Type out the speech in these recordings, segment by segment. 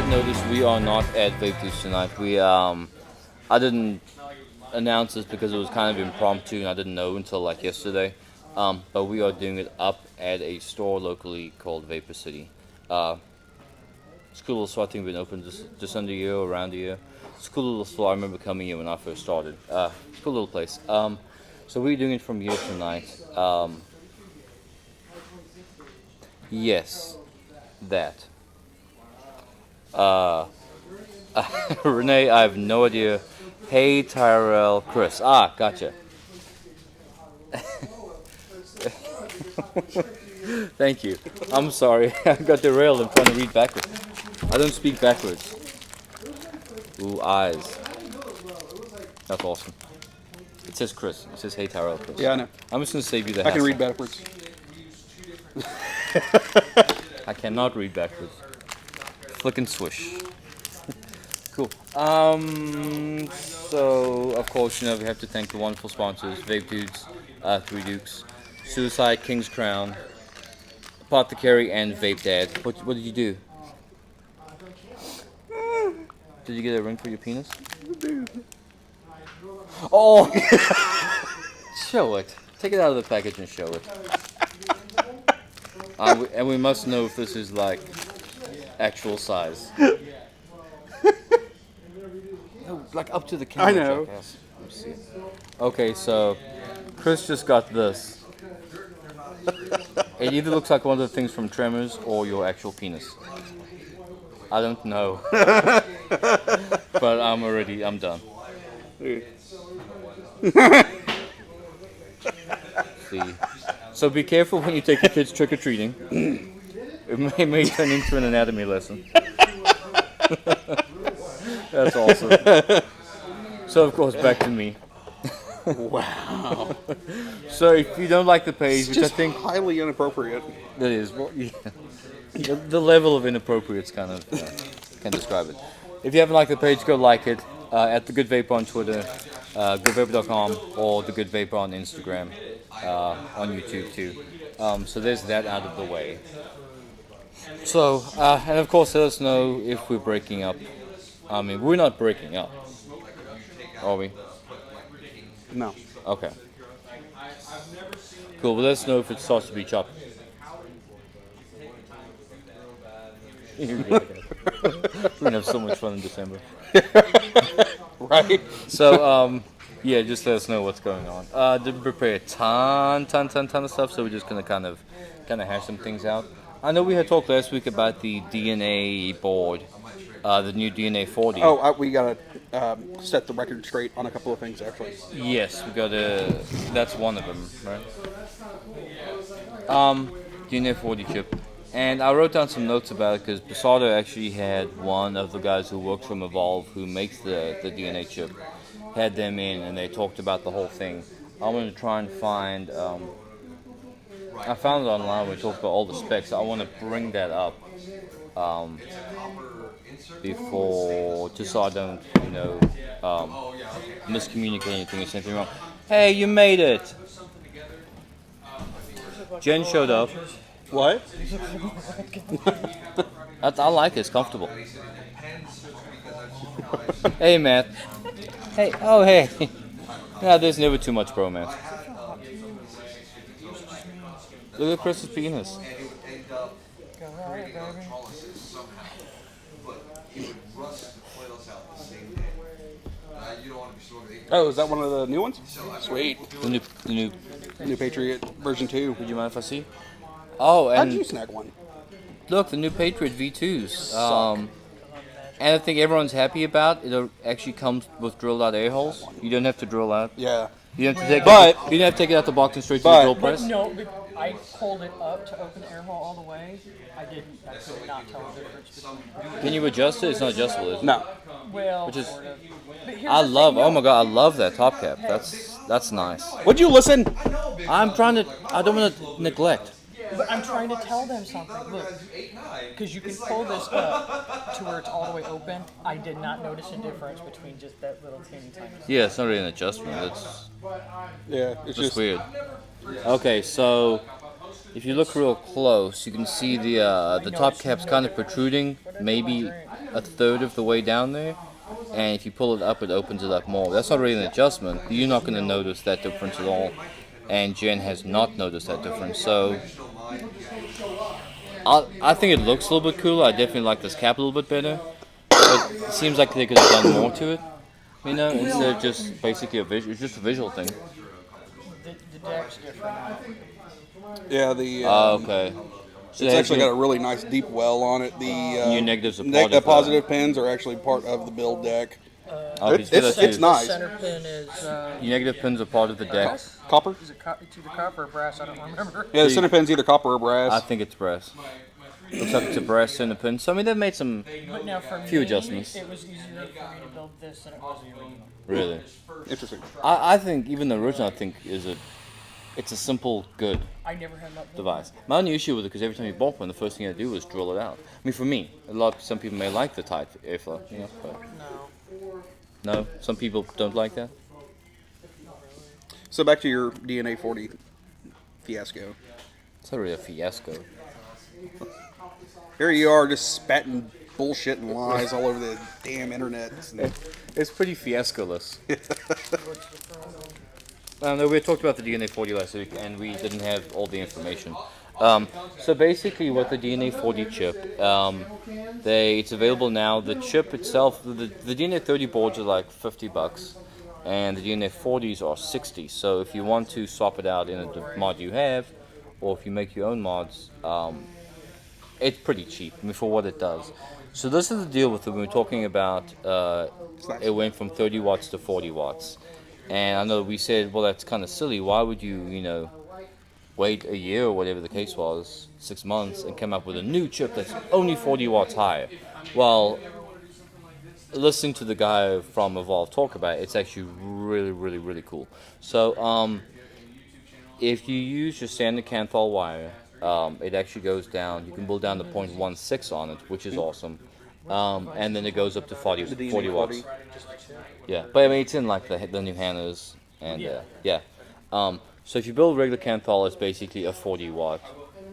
had noticed, we are not at Vape Juice tonight. I didn't announce this because it was kind of impromptu and I didn't know until like yesterday. But we are doing it up at a store locally called Vapor City. It's a cool little store. I think been open just under a year, around a year. It's a cool little store. I remember coming here when I first started. It's a cool little place. So we're doing it from here tonight. Yes, that. Renee, I have no idea. Hey, Tyrell, Chris. Ah, gotcha. Thank you. I'm sorry. I got derailed. I'm trying to read backwards. I don't speak backwards. Ooh, eyes. That's awesome. It says Chris. It says, hey, Tyrell, Chris. Yeah, I know. I'm just going to save you the I hassle. can read backwards. I cannot read backwards. Flick and swish. Cool. So, of course, we have to thank the wonderful sponsors, Vape Dudes, Three Dukes, Suicide, King's Crown, Apothecary, and Vape Dad. What did you do? Did you get a ring for your penis? Oh! Show it. Take it out of the package and show it. And we must know if this is like actual size. No, like up to the camera. I know. Jackass. Let me see. Okay, so Chris just got this. It either looks like one of the things from Tremors or your actual penis. I don't know. But I'm done. See. So be careful when you take your kids trick-or-treating. It may turn into an anatomy lesson. That's awesome. So of course, back to me. Wow. So if you don't like the page, It's which just I think highly inappropriate. that is, well, yeah. The level of inappropriate's kind of can describe it. If you haven't liked the page, go like it at TheGoodVaper on Twitter, goodvapor.com, or TheGoodVaper on Instagram, on YouTube too. So there's that out of the way. So, and of course, let us know if we're breaking up. I mean, we're not breaking up, are we? No. Okay. Cool, but let us know if it starts to be choppy. We're gonna have so much fun in December. Right? So, yeah, just let us know what's going on. Didn't prepare a ton of stuff, so we're just gonna kind of hash some things out. I know we had talked last week about the DNA board, the new DNA40. Oh, we gotta set the record straight on a couple of things, actually. Yes, we gotta. That's one of them, right? DNA40 chip. And I wrote down some notes about it because Basardo actually had one of the guys who works from Evolve, who makes the DNA chip, had them in, and they talked about the whole thing. I'm going to try and find. I found it online. We talked about all the specs. I want to bring that up before, just so I don't, miscommunicate anything or say anything wrong. Hey, you made it. Jen showed up. What? I like it. It's comfortable. Hey, Matt. Hey. Oh, hey. Yeah, there's never too much bromance. Look at Chris's penis. Oh, is that one of the new ones? Sweet. The New Patriot version 2. Would you mind if I see? Oh, How'd you and snag one? look, the new Patriot V2s. And I think everyone's happy about it. Actually comes with drilled out air holes. You don't have to drill out. Yeah. You don't have to take But- you don't have to take it out the box and straight to the drill But press. no, I pulled it up to open the air hole all the way. I could not tell the difference between. Can you adjust it? It's not adjustable, is it? No. Well, Which is- sort of. But here's I the love. thing, Oh my god, I love that top cap. That's nice. Would you listen? I'm trying to. I don't want to neglect. But I'm trying to tell them something. Look, because you can pull this up to where it's all the way open. I did not notice a difference between just that little teeny tiny. Yeah, it's not really an adjustment. It's Yeah, it's just just weird. Okay, so if you look real close, you can see the top cap's kind of protruding. Maybe a third of the way down there, and if you pull it up, it opens it up more. That's not really an adjustment. You're not going to notice that difference at all, and Jen has not noticed that difference. So I think it looks a little bit cooler. I definitely like this cap a little bit better, but it seems like they could have done more to it. You know, instead of just basically a visual, it's just a visual thing. The deck's different. Yeah, the Okay. So it's actually got a really nice deep well on it. The Your negatives are part the of positive pins are actually part of the build deck. Okay, It's nice. The center pin is Your negative pins are part of the deck. Copper? is it either copper or brass? I don't remember. Yeah, the center pin's either copper or I brass. think it's brass. Looks like it's a brass center pin. So I mean, they've made some But now for few me, adjustments. it was easier for me to build this than it was the original. Really. Interesting. I think even the original, I think it's a simple, good I never had that built. device. My only issue with it, because every time you bought one, the first thing I do is drill it out. I mean, for me, some people may like the tight airflow, you know, but No. no, some people don't like that. So back to your DNA40 fiasco. It's not really a fiasco. Here you are just spatting bullshit and lies all over the damn internet. It's pretty fiasco-less. No, we talked about the DNA40 last week, and we didn't have all the information. So basically, what the DNA40 chip, it's available now. The chip itself, the DNA30 boards are like $50, and the DNA40s are $60. So if you want to swap it out in a mod you have, or if you make your own mods, it's pretty cheap. I mean, for what it does. So this is the deal with it. When we're talking about, it went from 30 watts to 40 watts. And I know we said, well, that's kind of silly. Why would you, wait a year or whatever the case was, 6 months, and come up with a new chip that's only 40 watts higher? Well, listening to the guy from Evolve talk about it, it's actually really, really, really cool. So, if you use your standard Canthal wire, it actually goes down. You can build down to 0.16 on it, which is awesome. And then it goes up to 40 watts. Yeah, but I mean, it's in like the new Hannahs, and yeah. So if you build regular Canthal, it's basically a 40-watt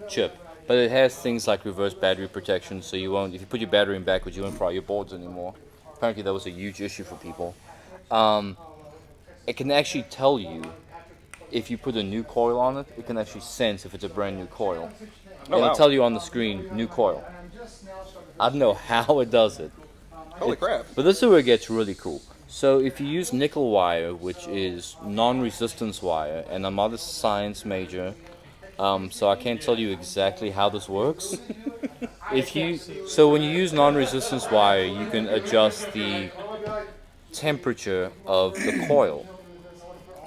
chip, but it has things like reverse battery protection, so you won't, if you put your battery in backwards, you won't fry your boards anymore. Apparently, that was a huge issue for people. It can actually tell you if you put a new coil on it. It can actually sense if it's a brand new coil. It'll tell you on the screen, new coil. I don't know how it does it. Holy crap. But this is where it gets really cool. So if you use nickel wire, which is non-resistance wire, and I'm not a science major, so I can't tell you exactly how this works. So when you use non-resistance wire, you can adjust the temperature of the coil.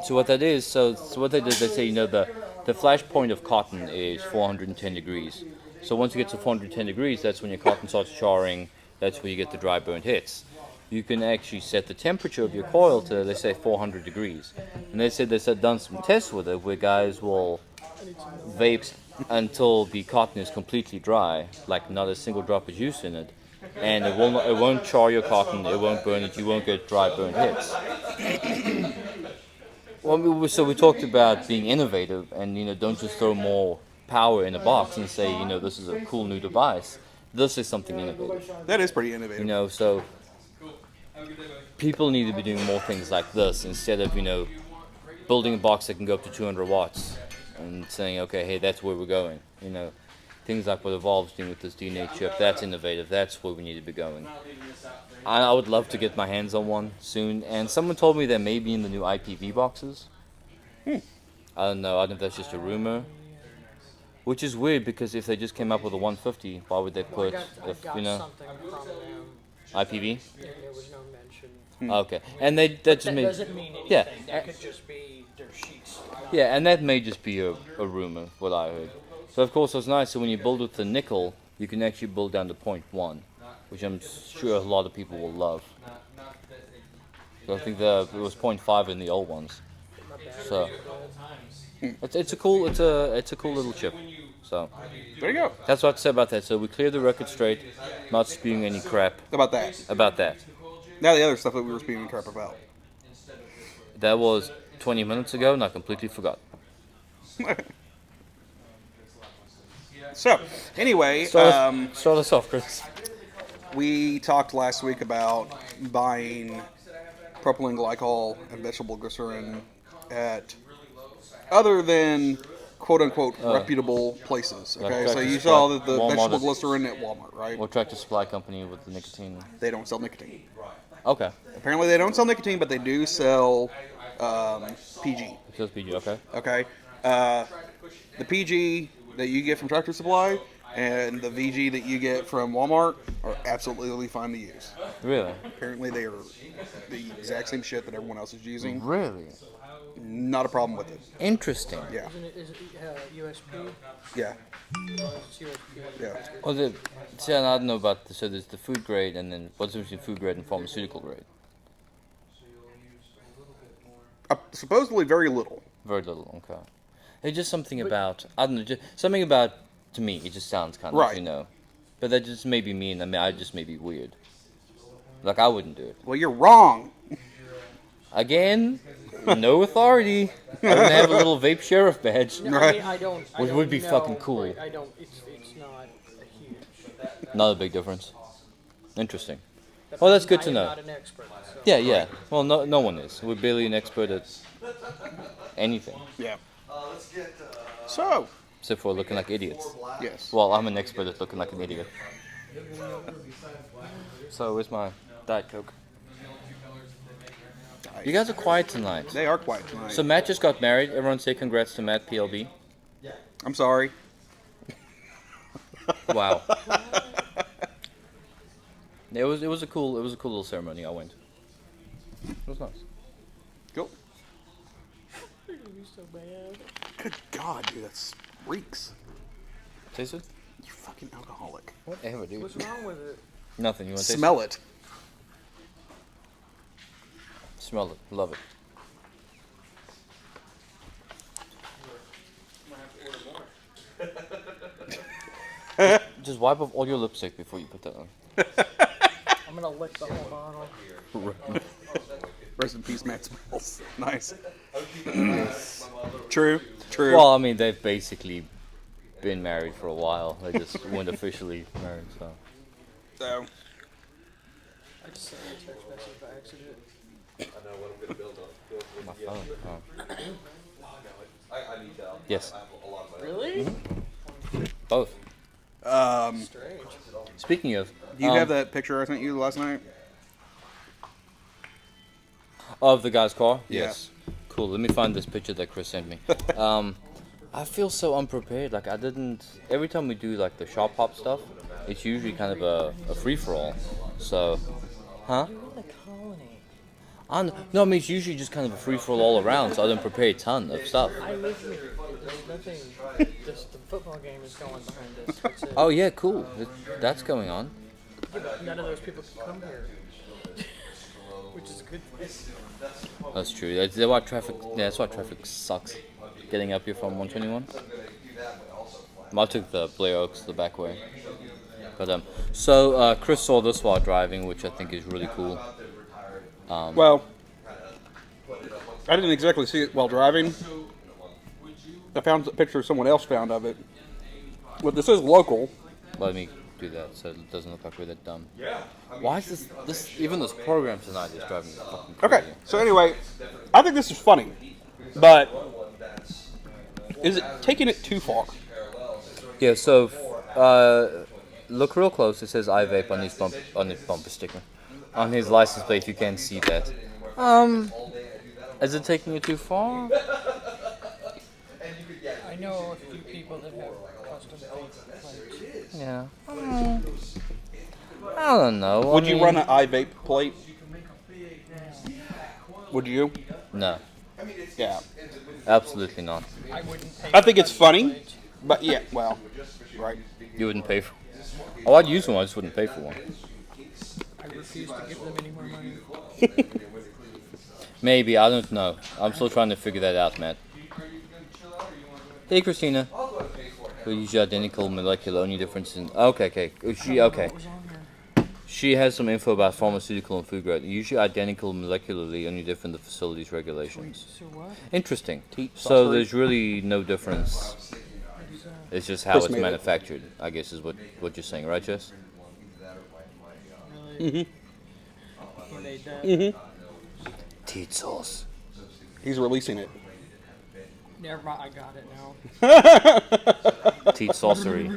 So what that is, so what they did, they say, the flash point of cotton is 410 degrees. So once you get to 410 degrees, that's when your cotton starts charring. That's where you get the dry burnt hits. You can actually set the temperature of your coil to, let's say, 400 degrees. And they said they've done some tests with it where guys will vape until the cotton is completely dry, like not a single drop of juice in it. And it won't char your cotton, it won't burn it, you won't get dry burnt hits. Well, so we talked about being innovative and, don't just throw more power in a box and say, this is a cool new device. This is something innovative. That is pretty innovative. So people need to be doing more things like this instead of, building a box that can go up to 200 watts and saying, okay, hey, that's where we're going. Things like what Evolve's doing with this DNA chip, that's innovative. That's where we need to be going. I would love to get my hands on one soon. And someone told me that maybe in the new IPV boxes. I don't know. I don't know if that's just a rumor. Which is weird because if they just came up with a 150, why would they put, something from them. IPV? There was no mention. Okay, and that just That made doesn't mean anything. yeah, That could just be their sheets. yeah, and that may just be a rumor, what I heard. So of course it's nice. So when you build with the nickel, you can actually build down to 0.1, which I'm sure a lot of people will love. So I think it was 0.5 in the old ones. So it's a cool little chip. So There you go. that's what I have to say about that. So we cleared the record straight, not spewing any crap About that. about that. Now the other stuff that we were speaking crap about. That was 20 minutes ago, and I completely forgot. So, anyway, Start us off, Chris. we talked last week about buying propylene glycol and vegetable glycerin at other than quote-unquote reputable places. Okay, so you saw the vegetable glycerin at Walmart, right? Or Tractor Supply Company with the nicotine. They don't sell nicotine. Okay. Apparently they don't sell nicotine, but they do sell PG. It says PG, okay. Okay. The PG that you get from Tractor Supply and the VG that you get from Walmart are absolutely fine to use. Really? Apparently they are the exact same shit that everyone else is using. Really? Not a problem with it. Interesting. Yeah. Is it USP? Yeah. It's USP. Yeah. Oh, see, I don't know about so there's the food grade and then what's between food grade and pharmaceutical grade? Supposedly very little. Very little, okay. It's just something about, I don't know, just something about, to me, it just sounds kind of, Right. you know. But that just may be mean. I mean, I just may be weird. Like, I wouldn't do it. Well, you're wrong. Again, no authority. I don't have a little vape sheriff badge. No, I mean, I don't. Which would be know, fucking cool. I don't. It's not a huge. Not a big difference. Interesting. Well, that's good to I know. am not an expert. So. Yeah, yeah. Well, no one is. We're barely an expert at anything. Yeah. So, Except for looking like idiots. yes. Well, I'm an expert at looking like an idiot. So, where's my Diet Coke? You guys are quiet tonight. They are quiet tonight. So Matt just got married. Everyone say congrats to Matt PLB. I'm sorry. Wow. It was a cool little ceremony. I went. It was nice. Cool. You're so bad. Good God, dude, that reeks. Taste it? You fucking alcoholic. Whatever, dude. What's wrong with it? Nothing. You want to taste Smell it. it? Smell it. Love it. Just wipe off all your lipstick before you put that on. I'm gonna lick the whole bottle. Rest in peace, Matt Smells. Nice. True. Well, I mean, they've basically been married for a while. They just weren't officially married, so. So, I just sent you a text message by accident. My phone. Oh. Yes. Really? Both. Strange. Speaking of, do you have that picture I sent you last night? of the guy's car? Yeah. Yes. Cool. Let me find this picture that Chris sent me. I feel so unprepared. Like I didn't. Every time we do like the shop hop stuff, it's usually kind of a free for all. So, huh? You're in the colony. No, I mean it's usually just kind of a free for all around. So I don't prepare a ton of stuff. I live here. There's nothing. Just the football game is going behind us. That's it. Oh yeah, cool. That's going on. Yeah, but none of those people can come here. Which is a good thing. That's true. That's why traffic. Yeah, that's why traffic sucks. Getting up here from 121. I took the Blair Oaks the back way. But so Chris saw this while driving, which I think is really cool. Well, I didn't exactly see it while driving. I found a picture someone else found of it. Well, this is local. Let me do that so it doesn't look like we're that dumb. Why is this even this program tonight is driving me fucking crazy. Okay, so anyway, I think this is funny, but is it taking it too far? Yeah. So look real close. It says I vape on his bumper sticker. On his license plate, you can see that. Is it taking it too far? I know a few people that have custom vape plates. Yeah. I don't know. Would you run an iVape plate? Would you? No, Yeah. absolutely not. I wouldn't pay. I think it's funny, but yeah, well, right. You wouldn't pay for. Oh, I'd use one. I just wouldn't pay for one. I refuse to give them any more money. Maybe, I don't know. I'm still trying to figure that out, Matt. Hey, Christina. We use identical molecular, only difference in. Okay. Okay. What was on here? She has some info about pharmaceutical and food grade. Usually identical molecularly, only different the facility's regulations. So what? Interesting. So there's really no difference. It's just how Chris it's made it. manufactured, I guess is what you're saying, right, Jess? He made that. Teat sauce. He's releasing it. Never mind, I got it now. Teat saucery.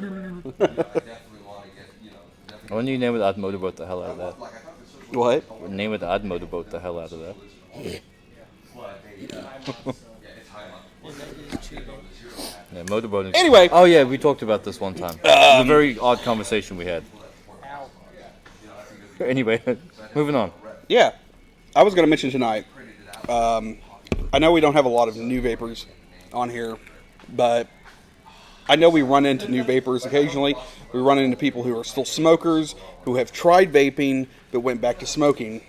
When you name it, I'd motorboat the hell out of that. What? Name it, I'd motorboat the hell out of that. And that is cheating. Yeah, motorboating. Anyway. Oh yeah, we talked about this one time. It was a very odd conversation we had. Ow. Anyway, moving on. Yeah. I was going to mention tonight, I know we don't have a lot of new vapors on here, but I know we run into new vapors occasionally. We run into people who are still smokers, who have tried vaping, but went back to smoking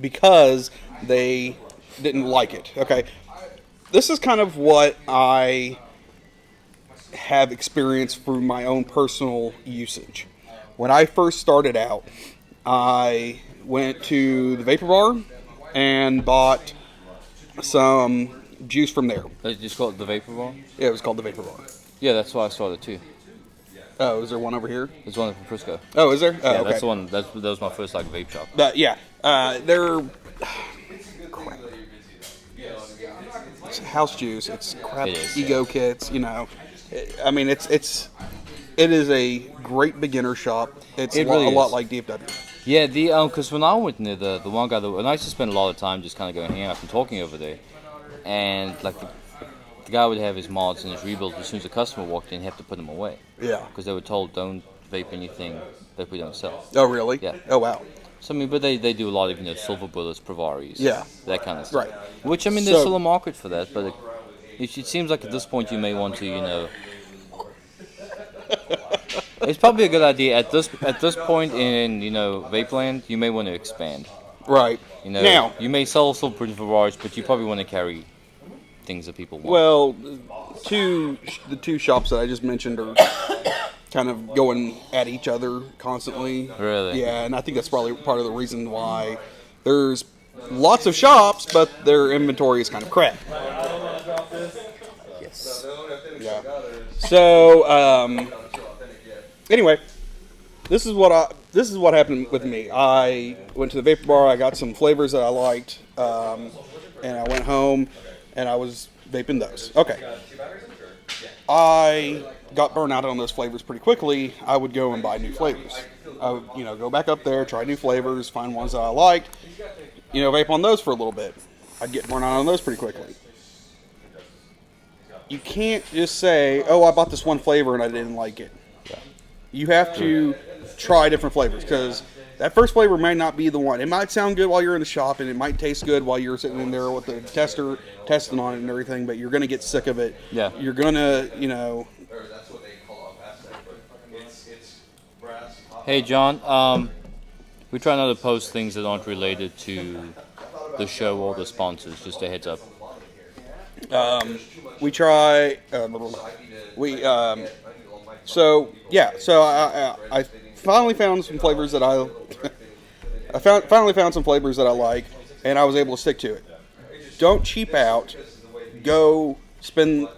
because they didn't like it. Okay. This is kind of what I have experienced through my own personal usage. When I first started out, I went to the vapor bar and bought some juice from there. They just call it the Vapor Bar? Yeah, it was called the vapor bar. Yeah, that's why I started too. Oh, is there one over here? There's one from Frisco. Oh, is there? Oh, Yeah, okay. that's the one. That was my first like vape shop. Yeah, they're crap. It's house juice. It's crap. It is, Ego kits. You know, I mean, it is a great beginner shop. It's It a really lot is. like DFW. Yeah, because when I went in there, the one guy and I used to spend a lot of time just kind of going hanging out and talking over there, and like the guy would have his mods and his rebuilds. As soon as a customer walked in, he'd have to put them away Yeah. because they were told don't vape anything that we don't sell. Oh, really? Yeah. Oh, wow. So I mean, but they do a lot of silver bullets, Provaris, Yeah. that kind of stuff. Right. Which I mean, there's So- still a market for that, but it seems like at this point you may want to It's probably a good idea at this point in vape land. You may want to expand. Right. Now, You may sell silver bullets, Provaris, but you probably want to carry things that people want. well, the two shops that I just mentioned are kind of going at each other constantly. Really? Yeah, and I think that's probably part of the reason why there's lots of shops, but their inventory is kind of crap. Yes. Yeah. So, anyway, this is what happened with me. I went to the vapor bar. I got some flavors that I liked, and I went home and I was vaping those. Okay. I got burnt out on those flavors pretty quickly. I would go and buy new flavors. I would, go back up there, try new flavors, find ones that I liked, vape on those for a little bit. I'd get burnt out on those pretty quickly. You can't just say, oh, I bought this one flavor and I didn't like it. You have to try different flavors because that first flavor might not be the one. It might sound good while you're in the shop and it might taste good while you're sitting in there with the tester testing on it and everything, but you're going to get sick of it. Yeah. You're going to, Hey John, we try not to post things that aren't related to the show or the sponsors. Just a heads up. we try, so I finally found some flavors that finally found some flavors that I like, and I was able to stick to it. Don't cheap out. Go spend,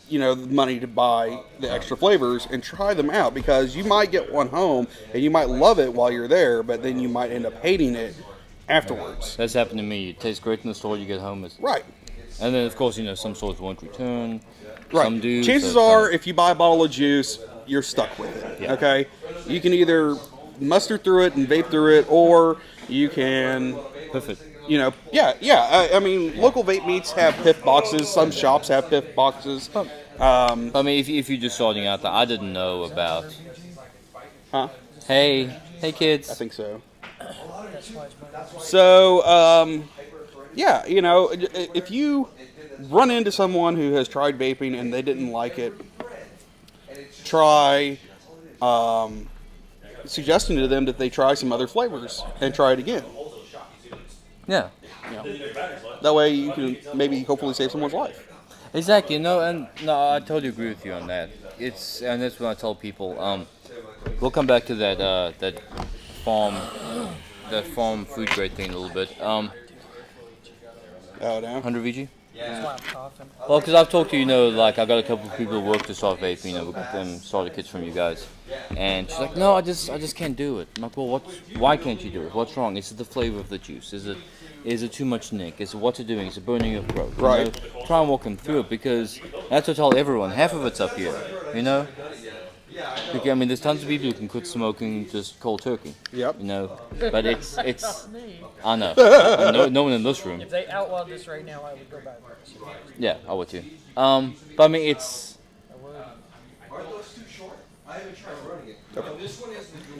the money to buy the extra flavors and try them out because you might get one home and you might love it while you're there, but then you might end up hating it afterwards. That's happened to me. It tastes great in the store. You get home, Right. and then of course some stores won't return. Right. Some do. Chances so are, if you buy a bottle of juice, you're stuck with it. Yeah. Okay. You can either muster through it and vape through it, or you can, perfect. I mean, local vape meets have piff boxes. Some shops have piff boxes. I mean, if you're just starting out, I didn't know about. Huh? Hey kids. I think so. That's why it's So, if you run into someone who has tried vaping and they didn't like it, try suggesting to them that they try some other flavors and try it again. Yeah. That way you can maybe hopefully save someone's life. Exactly. I totally agree with you on that. And that's when I tell people. We'll come back to that farm food grade thing in a little bit. Oh, no? 100 VG. That's why I'm coughing. Well, because I've talked to, like, I got a couple of people who work to start vaping, we got them starter kits from you guys. And she's like, no, I just can't do it. I'm like, well, why can't you do it? What's wrong? Is it the flavor of the juice? Is it too much nick? Is it what's it doing? Is it burning your throat? Right. Try and walk them through it, because that's what I tell everyone. Half of it's up here, Because, I mean, there's tons of people who can quit smoking just cold turkey. Yep. But it's Not me. I know. No one in this room. If they outlawed this right now, I would go back. Yeah, I would too. But I mean, it's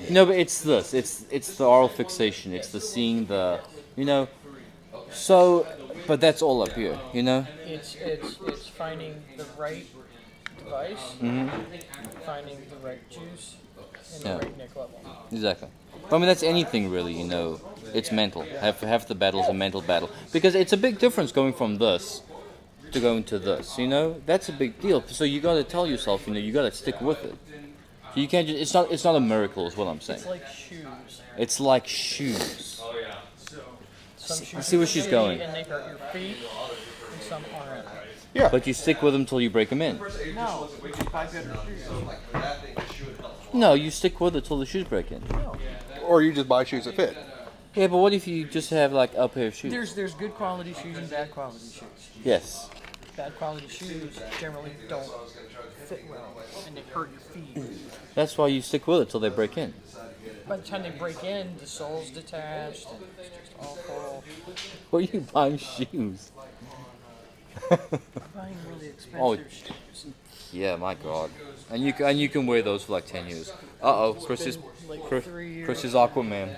no, but it's this. It's the oral fixation. It's the seeing the, So, but that's all up here, It's finding the right device, finding the right juice, and the right nick level. Exactly. But I mean, that's anything really, It's mental. Half the battle's a mental battle, because it's a big difference going from this to going to this. That's a big deal. So you got to tell yourself, you got to stick with it. So you can't just. It's not a miracle, is what I'm saying. It's like shoes. It's like shoes. Some shoes I see where she's going. and they hurt your feet, and some aren't. Yeah. But you stick with them till you break them in. No, buy better shoes. No, you stick with it till the shoes break in. Or you just buy shoes that fit. Yeah, but what if you just have like a pair of shoes? There's good quality shoes and bad quality shoes. Yes. Bad quality shoes generally don't fit well, and they hurt your feet. That's why you stick with it till they break in. By the time they break in, the sole's detached, and it's just awful. Where are you buying shoes? I'm buying really expensive shoes. Yeah, my God. And you can wear those for like 10 years. Uh-oh, Chris is like 3 years. Chris is Aquaman.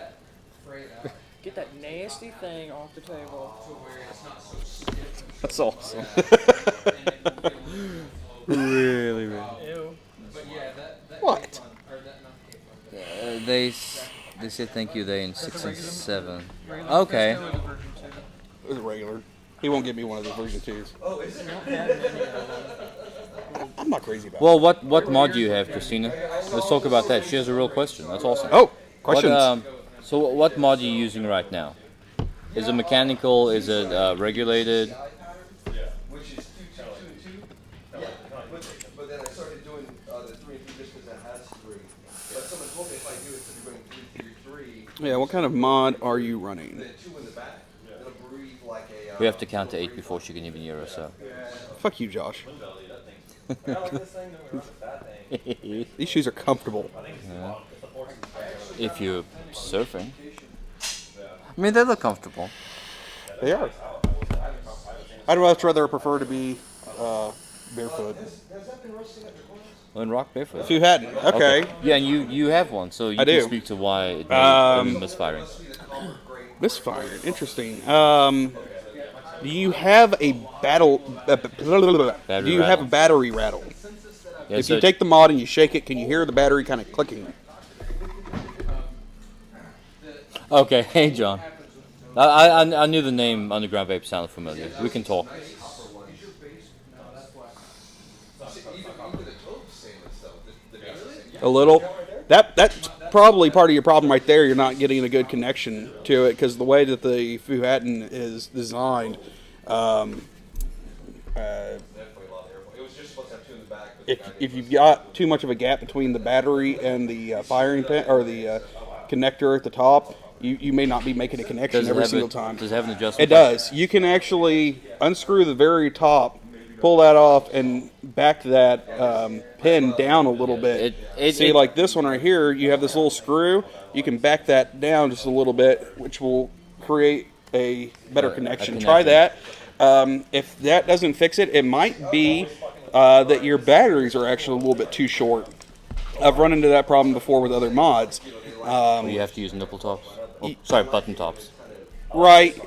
Get that nasty thing off the table. That's awesome. Really. Ew. What? They said thank you there in 6 and 7. Regular Okay. Fresno or the version It was a regular. He won't give me one of those version 2s. two? We don't have any of them. I'm not crazy about it. Well, what mod do you have, Christina? Let's talk about that. She has a real question. That's awesome. Oh, questions. So what mod are you using right now? Is it mechanical? Is it regulated? But then I started doing the 3 and 3 just because it has 3. But someone told me if I do it, instead of going 3, 3, 3, Yeah, what kind of mod are you running? then 2 in the back. It'll breathe like a. We have to count to 8 before she can even hear us. So. Fuck you, Josh. These shoes are comfortable. If you're surfing. I mean, they look comfortable. They are. I'd much rather prefer to be barefoot. In rock barefoot. If you hadn't, okay. Yeah, and you have one, so you I can do. speak to why it may be misfiring. Misfired. Interesting. Do you have a battle? Do you have a battery rattle? Yeah, If so you take the mod and you shake it, can you hear the battery kind of clicking? okay, hey John. I knew the name Underground Vape sounded familiar. We can talk. A little. That's probably part of your problem right there. You're not getting a good connection to it because the way that the Fuhattan is designed. If you've got too much of a gap between the battery and the firing pin or the connector at the top, you may not be making a connection every single time. Does it have an adjustment? It does. You can actually unscrew the very top, pull that off, and back that pin down a little bit. See, like this one right here, you have this little screw. You can back that down just a little bit, which will create a better connection. Try that. If that doesn't fix it, it might be that your batteries are actually a little bit too short. I've run into that problem before with other mods. You have to use nipple tops. Oh, sorry, button tops. Right.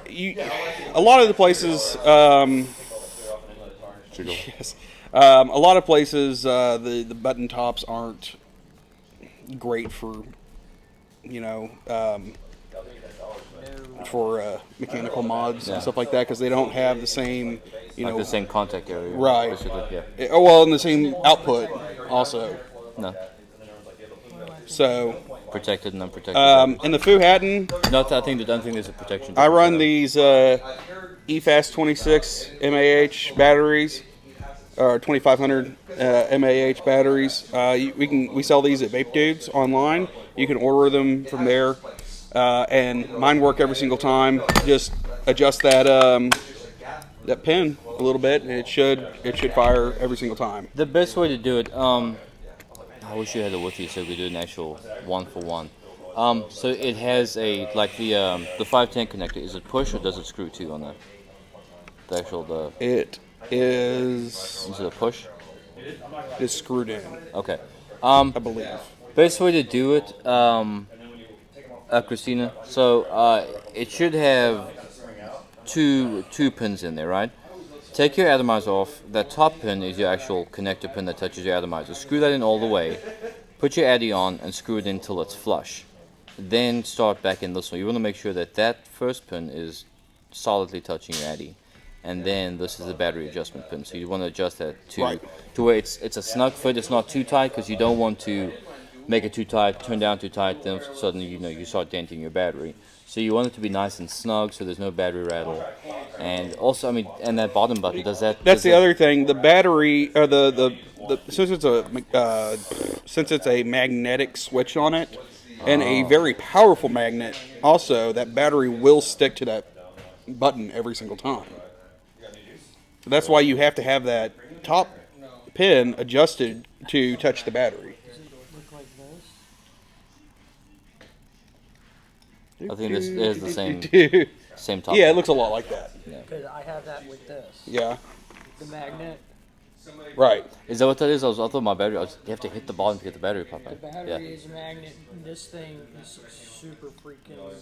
A lot of the places. Yes. A lot of places, the button tops aren't great for, for mechanical mods and stuff like that because they don't have the same, Like the same contact area. Right. Basically, yeah. Well, and the same output also. No. So. Protected and unprotected. In the Fuhattan, No, I don't think there's a protection. I run these EFAS 26 mAh batteries, or 2500 mAh batteries. We sell these at Vape Dudes online. You can order them from there, and mine work every single time. Just adjust that that pin a little bit, and it should fire every single time. The best way to do it, I wish you had it with you so we could do an actual one for one. So it has a, like the 510 connector. Is it push or does it screw too on that? The actual It is it a push? screwed in, Okay. I believe. Best way to do it, Christina. So it should have two pins in there, right? Take your atomizer off. That top pin is your actual connector pin that touches your atomizer. Screw that in all the way. Put your addy on and screw it in till it's flush. Then start back in this one. You want to make sure that that first pin is solidly touching your addy. And then this is the battery adjustment pin. So you want to adjust that to where it's a snug fit. It's not too tight because you don't want to make it too tight, turn down too tight, then suddenly you start denting your battery. So you want it to be nice and snug so there's no battery rattle. And also, I mean, and that bottom button, does that... That's the other thing. The battery, or the since it's a magnetic switch on it, and a very powerful magnet, also, that battery will stick to that button every single time. So that's why you have to have that top pin adjusted to touch the battery. Does it look like this? I think this is the same top. Yeah, it looks a lot like that. Because I have that with this. Yeah, The magnet. right. Is that what that is? I thought my battery, you have to hit the bottom to get the battery pop The in. battery is a magnet. This thing is super freaking.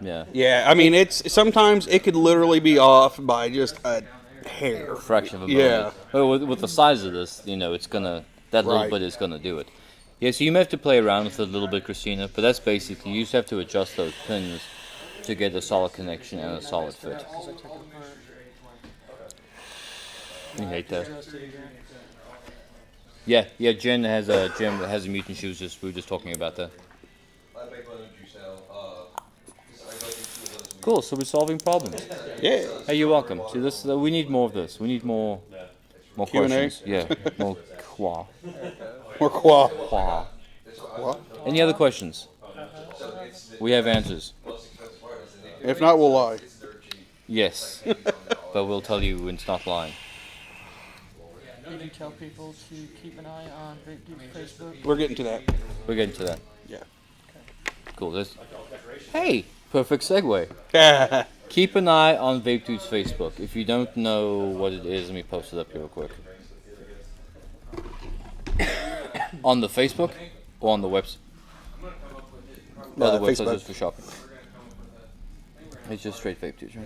Yeah. Yeah, I mean, sometimes it could literally be off by just a hair. Fraction of a Yeah. millimeter. But with the size of this, it's gonna, that little Right. bit is gonna do it. Yeah, so you may have to play around with it a little bit, Christina, but that's basically, you just have to adjust those pins to get a solid connection and a solid fit. Because I took it apart. You hate that. Adjusted again. Yeah, Jen has a mutant. We were just talking about that. Cool, so we're solving problems. Yeah. Hey, you're welcome. See, this we need more of this. We need more Q&A? questions. Yeah, more qua. Or qua. Qua. What? Any other questions? We have answers. If not, we'll lie. Yes, but we'll tell you when it's not lying. Did you tell people to keep an eye on Vape Dude's Facebook? We're getting to that. We're getting to that. Yeah. Cool. Hey, perfect segue. Keep an eye on Vape Dude's Facebook. If you don't know what it is, let me post it up here real quick. On the Facebook or on the website? No, the website Facebook. is for shopping. It's just straight Vape Dudes, right?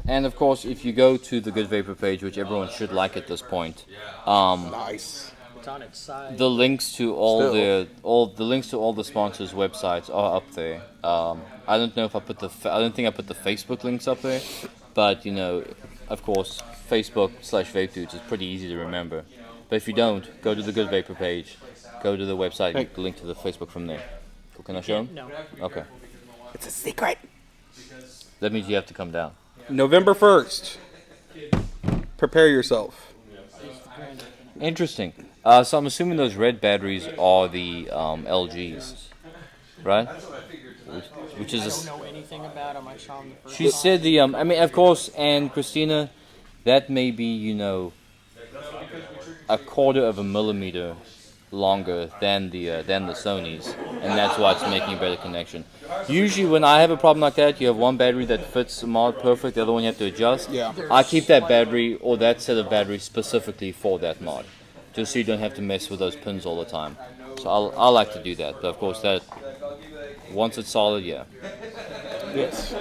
And of course, if you go to the TheGoodVaper page, which everyone should like at this point, Nice. It's on its side. the links to all Still. the links to all the sponsors' websites are up there. I don't know if I put I don't think I put the Facebook links up there, but of course, Facebook/Vape Dudes is pretty easy to remember. But if you don't, go to the TheGoodVaper page, go to the website, Hey. link to the Facebook from there. Cool, can I show them? No. Okay. It's a secret. That means you have to come down. November 1st. Prepare yourself. Interesting. So I'm assuming those red batteries are the LGs, right? Which I is don't know anything about him. I saw him the first she time. said the I mean, of course, and Christina, that may be a quarter of a millimeter longer than the Sony's, and that's why it's making a better connection. Usually, when I have a problem like that, you have one battery that fits the mod perfect, the other one you have to adjust. Yeah. I keep that battery or that set of batteries specifically for that mod, just so you don't have to mess with those pins all the time. So I like to do that, but of course that once it's solid, yeah. Yes.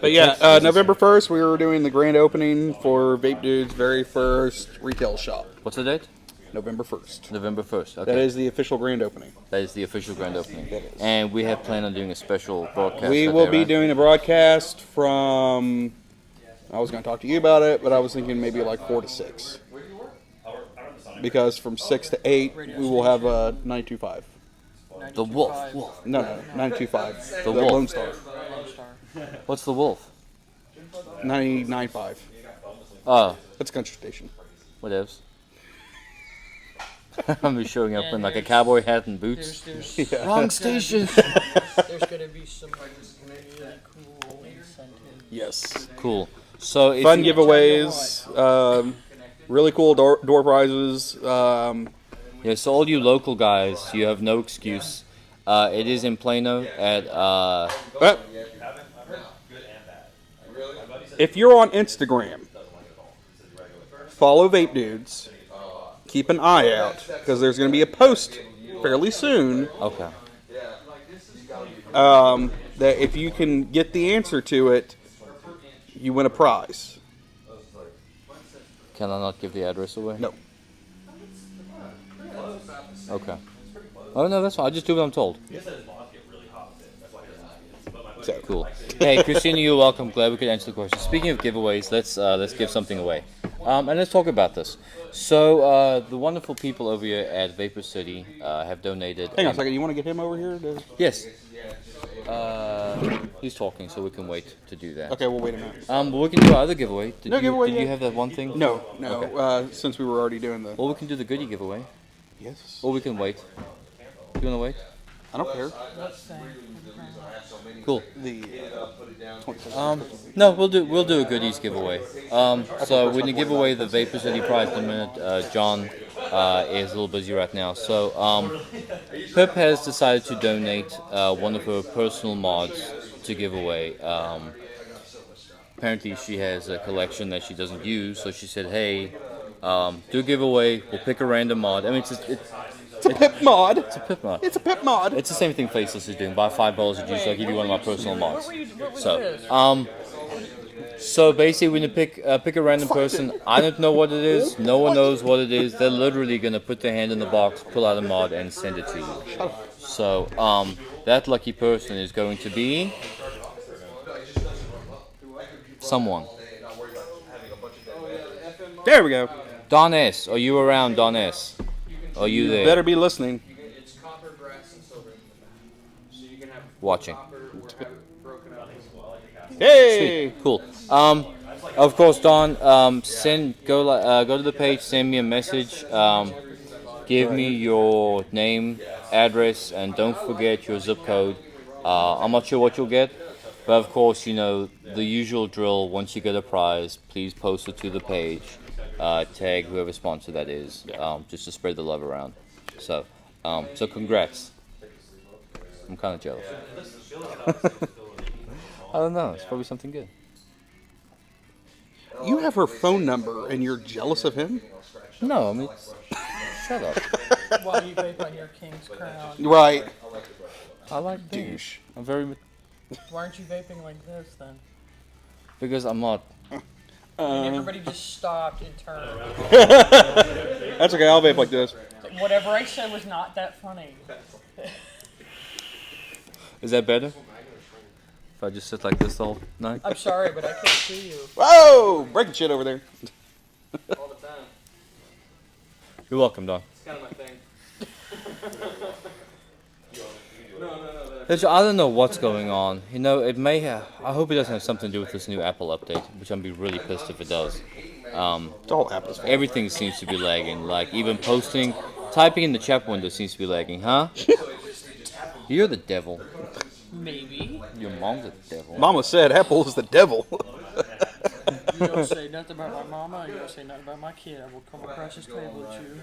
But yeah, November 1st, we were doing the grand opening for Vape Dude's very first retail shop. What's the date? November 1st. November 1st. Okay. That is the official grand opening. That is the official grand opening. It is. And we have planned on doing a special broadcast. We that will day, be right? doing a broadcast from, I was going to talk to you about it, but I was thinking maybe like 4 to 6. Because from 6 to 8, we will have a 925. The Wolf. 925. Wolf. No, 925. The Wolf. Lone Star. Lone Star. What's the wolf? 99.5. Oh, That's a country station. whatevs. I'm just showing up in like a cowboy hat and boots. There's Wrong station. there's gonna be some really cool incentives. Yes. Cool. So if Fun you, giveaways. Really cool door prizes. yeah, so all you local guys, you have no excuse. It is in Plano at But if you're on Instagram, follow Vape Dudes. Keep an eye out because there's going to be a post fairly soon okay. that if you can get the answer to it, you win a prize. Can I not give the address away? No. Okay. Oh no, that's fine. I just do what I'm told. So, Cool. Hey, Christina, you're welcome. Glad we could answer the question. Speaking of giveaways, let's give something away, and let's talk about this. So the wonderful people over here at Vapor City have donated. hang on a second. You want to get him over here? Yes. He's talking, so we can wait to do that. Okay, we'll wait a minute. But we can do our other giveaway. Did No you, giveaway Did you yet? have that one thing? No. Okay. Since we were already doing the. Or we can do the goodie giveaway. Yes. Or we can wait. You wanna wait? I don't care. What's that? Cool. The. No, we'll do a goodies giveaway. So we're gonna give away the Vapor City prize in a minute. John is a little busy right now. So Pip has decided to donate one of her personal mods to give away. Apparently she has a collection that she doesn't use, so she said, "Hey, do a giveaway. We'll pick a random mod." I mean, it's It's a pip mod. a Pip mod. It's a pip mod. It's the same thing Faceless is doing. Buy $5 of juice, I'll give you one of my personal mods. What was So, this? so basically, when you pick a random person, I don't know what it is. No one knows what it is. They're literally gonna put their hand in the box, pull out a mod, and send it to you. So, that lucky person is going to be someone. There we go. Don S. Are you around, Don S? Are you there? Better be listening. It's copper, brass, and silver. So you can have Watching. copper or have it broken up. Hey. Sweet. Cool. Of course, Don. Go to the page. Send me a message. Give me your name, address, and don't forget your zip code. I'm not sure what you'll get, but of course, you know the usual drill. Once you get a prize, please post it to the page. Tag whoever sponsor that is, just to spread the love around. So congrats. I'm kind of jealous. I don't know. It's probably something good. You have her phone number and you're jealous of him? No, I mean, shut up. Why do you vape on your king's crown? Right. I like douche. I'm very Why aren't you vaping like this then? because I'm not. And everybody just stopped and turned. That's okay. I'll vape like this. Whatever I said was not that funny. Is that better? If I just sit like this all night? I'm sorry, but I can't see you. Whoa! Breaking shit over there. All the time. You're welcome, Don. It's kind of my thing. I don't know what's going on. You know, it may have. I hope it doesn't have something to do with this new Apple update, which I'd be really pissed if it does. It's all Apple's fault. Everything seems to be lagging. Like even typing in the chat window seems to be lagging, huh? You're the devil. Maybe. Your mom's the devil. Mama said Apple is the devil. You don't say nothing about my mama, you don't say nothing about my kid. I will come across this table with you.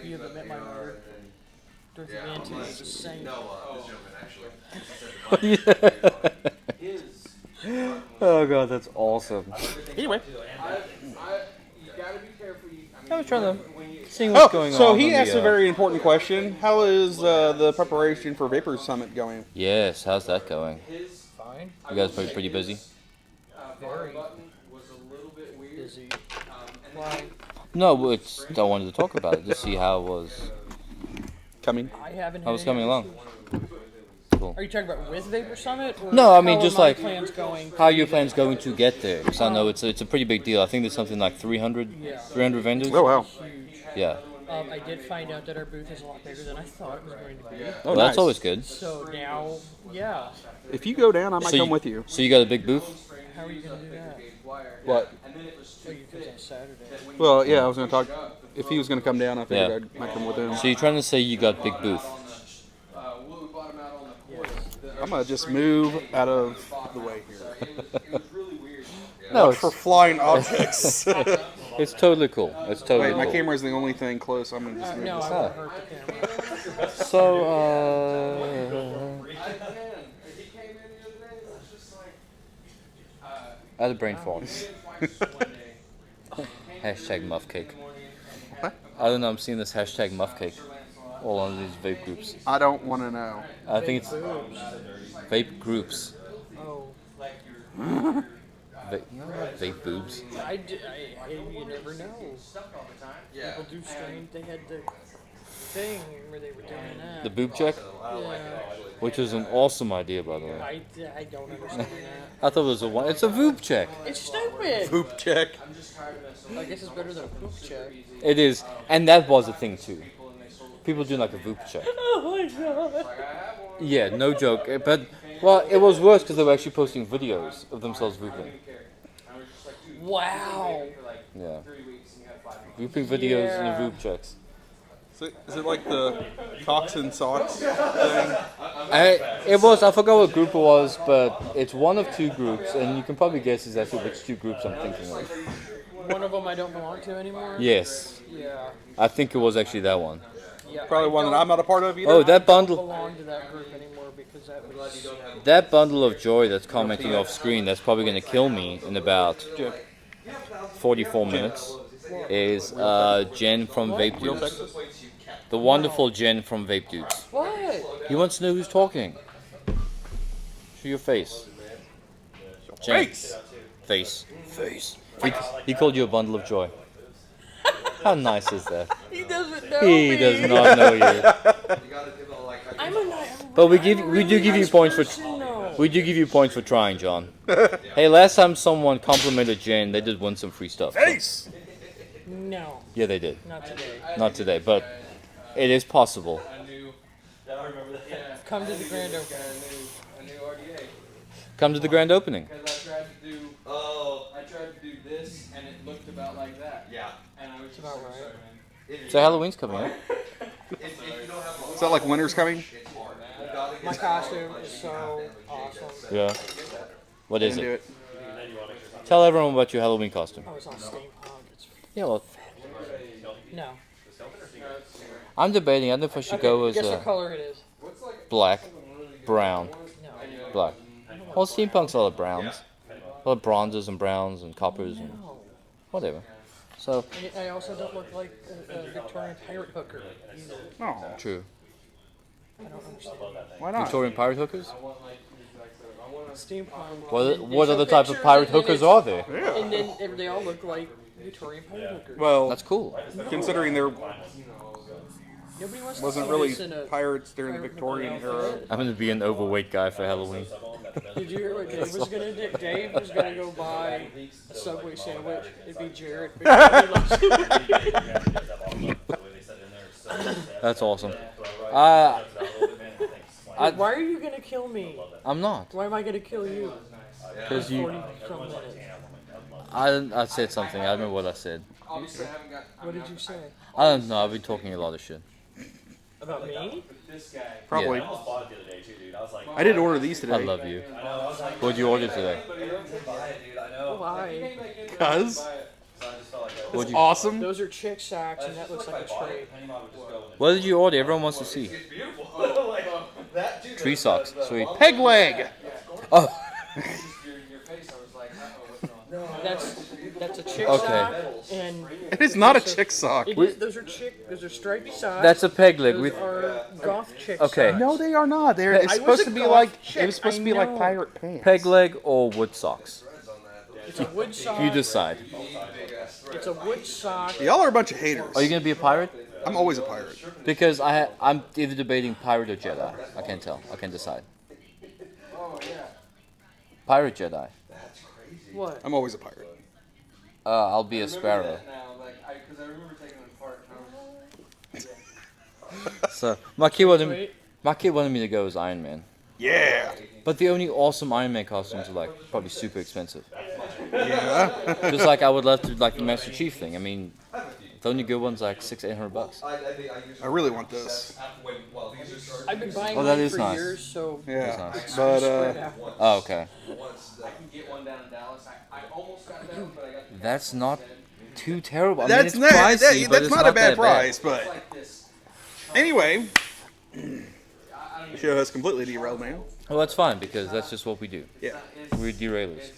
You haven't met my mother. Dorothy Manton is a saint. Oh god, that's awesome. Anyway. You gotta be careful. I was trying to see what's going on. So he on asked the, a very important question. How is the preparation for Vapor Summit going? Yes, how's that going? Fine. You guys probably pretty busy? Very Was a little bit weird. busy. Why? No, I wanted to talk about it to see how it was. Coming. I haven't. How was had coming any along? issues. Cool. Are you talking about with Vapor Summit? Or No, I mean how just are my like plans going? how your plan's going to get there. Because I know it's a pretty big deal. I think there's something like 300 vendors. Oh wow. Huge. Yeah. I did find out that our booth is a lot bigger than I thought it was going to be. Oh, nice. that's always good. So now, yeah. If you go down, I might So come with you. So you got a big booth? How are you going to do that? What? Oh, you could on Saturday. Well, yeah, I was going to talk. If he was going to come down, I figured I might come with him. So you're trying to say you got big booth? I'm going to just move out of the way here. No, Watch for flying objects. it's totally cool. It's totally Wait, my cool. camera's the only thing close. I'm going to just move No, this. I won't hurt the camera. So, I had a brain fart. Hashtag muff cake. What? I don't know, I'm seeing this hashtag muff cake all on these vape groups. I don't want to know. I think it's vape groups. Oh, Vape boobs. you never know. People do strange. They had the thing where they were doing that. The boob check, Yeah, which is an awesome idea, by the way. I don't understand that. I thought it was it's a voop check. It's stupid. Poop check. I guess it's better than a poop check. It is, and that was a thing too. People do like a voop check. Oh my god. Yeah, no joke. But well, it was worse because they were actually posting videos of themselves vooping. Wow. Yeah, vooping videos and Yeah. voop checks. So, is it like the cocks and socks thing? I forgot what group it was, but it's one of two groups, and you can probably guess exactly which two groups I'm thinking of. One of them I don't belong to anymore. Yes, Yeah. I think it was actually that one. Yeah. Probably one that I'm not a part of either. Oh, that I don't bundle, belong to that group anymore because that bundle of joy that's commenting off screen, that's probably going to kill me in about 44 minutes, is Jen from Vape Dudes. The wonderful Jen from Vape Dudes. What? He wants to know who's talking. Show your face. Jen. Face. Face. He called you a bundle of joy. How nice is that? He doesn't know He me. does not know you. I'm a But we do give you points for trying, John. Hey, last time someone complimented Jen, they did win some free stuff. Face. No, Yeah, they did. not today. Not today, but it is possible. Come to the grand opening. A new RDA. Come to the grand opening. Because I tried to do this, and it looked about like that. Yeah. And I was just about like, right. sorry, man. So Halloween's coming up. Is that like winter's coming? My costume is so awesome. Yeah. What is Didn't do it? it. Tell everyone about your Halloween costume. Oh, it's on steampunk. It's Yeah, well, no. I'm debating. I don't know if I should go as Guess what color it is? black, brown, No. black. Well, steampunk's a lot of browns. A lot of bronzes and browns and coppers and No. whatever. So, And I also don't look like a Victorian pirate hooker either. Oh, true. I don't understand. why not? Victorian pirate hookers? Steampunk. What other type of pirate hookers are there? And then they all look like Victorian pirate hookers. Well, That's cool. considering there Nobody wants to wasn't see really this in a pirates during the pirate Victorian hooker era. outfit. I'm gonna be an overweight guy for Halloween. Did you hear what Dave was gonna do? Dave was gonna go buy a Subway sandwich. It'd be Jared. That's awesome. Why are you gonna kill me? I'm not. Why am I gonna kill you? Because you. 40 some minutes. I said something. I don't know what I said. Obviously, I haven't got What did you say? I don't know. I've been talking a lot of shit. About me? this guy. Probably. Yeah. I did order these today. I love you. What'd you order today? Why? Because What'd you, awesome. Those are chick sacks, and that looks like a tray. what did you order? Everyone wants to see. Tree socks. Sweet. Peg leg. Oh, Your face, I was like, what's wrong? That's a chick Okay. sock, and It is not a chick sock. those are stripy socks. that's a peg leg. Those With are goth chick Okay. socks. No, they are not. They're I it's was supposed a to be goth like chick, it was supposed I to be like know. pirate pants. peg leg or wood socks. It's a wood sock. You decide. It's a wood sock. Y'all are a bunch of haters. Are you gonna be a pirate? I'm always a pirate. Because I'm either debating pirate or Jedi. I can't tell. I can't decide. Pirate Jedi. What? I'm always a pirate. I'll be a sparrow. Now, like, because I remember taking it apart. And I was, So my kid wanted me to go as Iron Man. Yeah. But the only awesome Iron Man costumes are like probably super expensive. Yeah. Just like I would love to like the Master Chief thing. I mean, the only good one's like $600-800. I really want this. I've been buying Oh, that mine is for nice. years, so Yeah. Nice. But Oh, okay. I can get one down in Dallas. I almost got that one, but I got That's not too terrible. I mean, that's it's not pricey, but that's it's not a bad that price. But like this. anyway, show has completely derailed, man. Well, that's fine because that's just what we do. Yeah. We're derailers.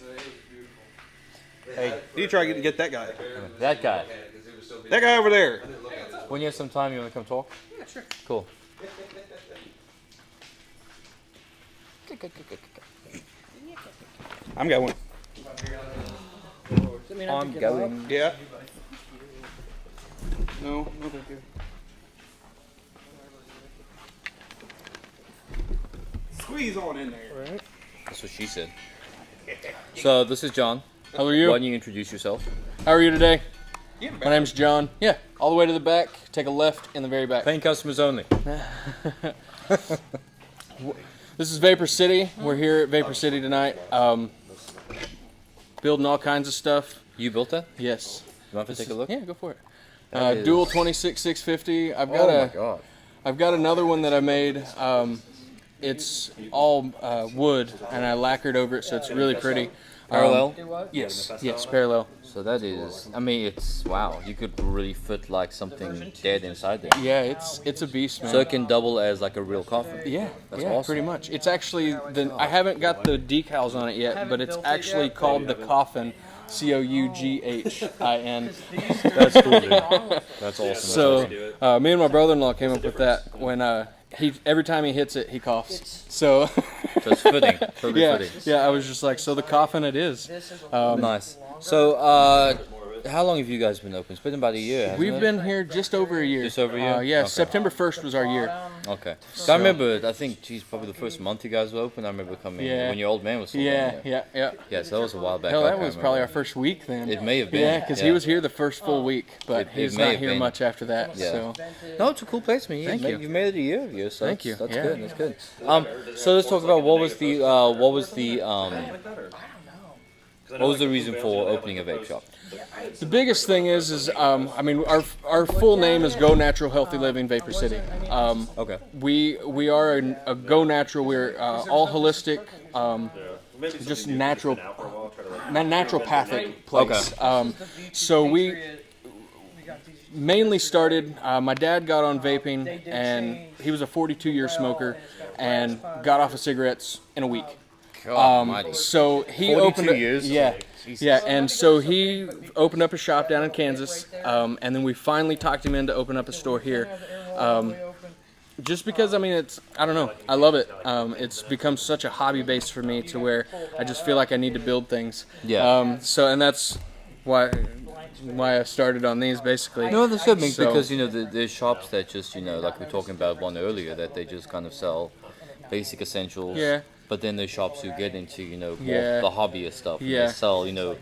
Hey, you try to get that guy. That guy. That guy over there. When you have some time, you want to come talk? yeah, sure. Cool. I'm going. Does it mean I have to I'm get up? going. Yeah. No, thank you. Squeeze on in there. Right. That's what she said. So this is John. How are you? Why don't you introduce yourself? How are you today? Yeah, My name's John. Yeah, all the way to the back. Take a left in the very back. Paying customers only. This is Vapor City. We're here at Vapor City tonight. Building all kinds of stuff. You built that? Yes. You want to take a look? Yeah, go for it. That is- Dual 26650. I've got Oh my god. I've got another one that I made. It's all wood, and I lacquered over it, so it's really pretty. Parallel? Do what? Yes. Yes, parallel. So that is, I mean, it's, wow. You could really fit like something dead inside there. Yeah, it's a beast, man. So it can double as like a real coffin. Yeah, That's yeah, awesome. pretty much. It's actually I haven't got the decals on it yet, but it's actually called the Coffin, COUGHIN. That's cool, dude. That's awesome. So me and my brother-in-law came up with that when every time he hits it, he coughs. So So it's fitting. Totally yeah, fitting. yeah. I was just like, so the Coffin it is. Nice. So, how long have you guys been open? It's been about a year, hasn't We've it? been here just over a year. Just over a year? Yeah, Okay. September 1st was our year. Okay. So I remember, I think, geez, probably the first month you guys were open, I remember coming Yeah. when your old man was still Yeah, down there. yeah. Yeah, so that was a while back. Hell, I that can't was probably our remember. first week then. It may have been. Yeah, because he was here the first full week, but It he's may not have here been. much after that. Yeah. So No, it's a cool place, man. Thank you. You've made it a year of you, so Thank that's, you. That's Yeah. good. That's good. So let's talk about what was the reason for opening a vape shop? the biggest thing is I mean, our full name is Go Natural Healthy Living Vapor City. Okay. We are a Go Natural. We're all holistic, just naturopathic place. So we mainly started. My dad got on vaping, and he was a 42-year smoker, and got off of cigarettes in a week. God almighty. So he 42 opened years? Yeah, Jesus. yeah, and so he opened up a shop down in Kansas, and then we finally talked him into open up a store here. Just because, I mean, I don't know, I love it. It's become such a hobby base for me to where I just feel like I need to build things. Yeah. So, and that's why I started on these basically. No, that's good, So- because, you know, there's shops that just, you know, like we were talking about one earlier, that they just kind of sell basic essentials. Yeah. But then there's shops who get into, you know, more Yeah. the hobbyist stuff. And Yeah. They sell, you know,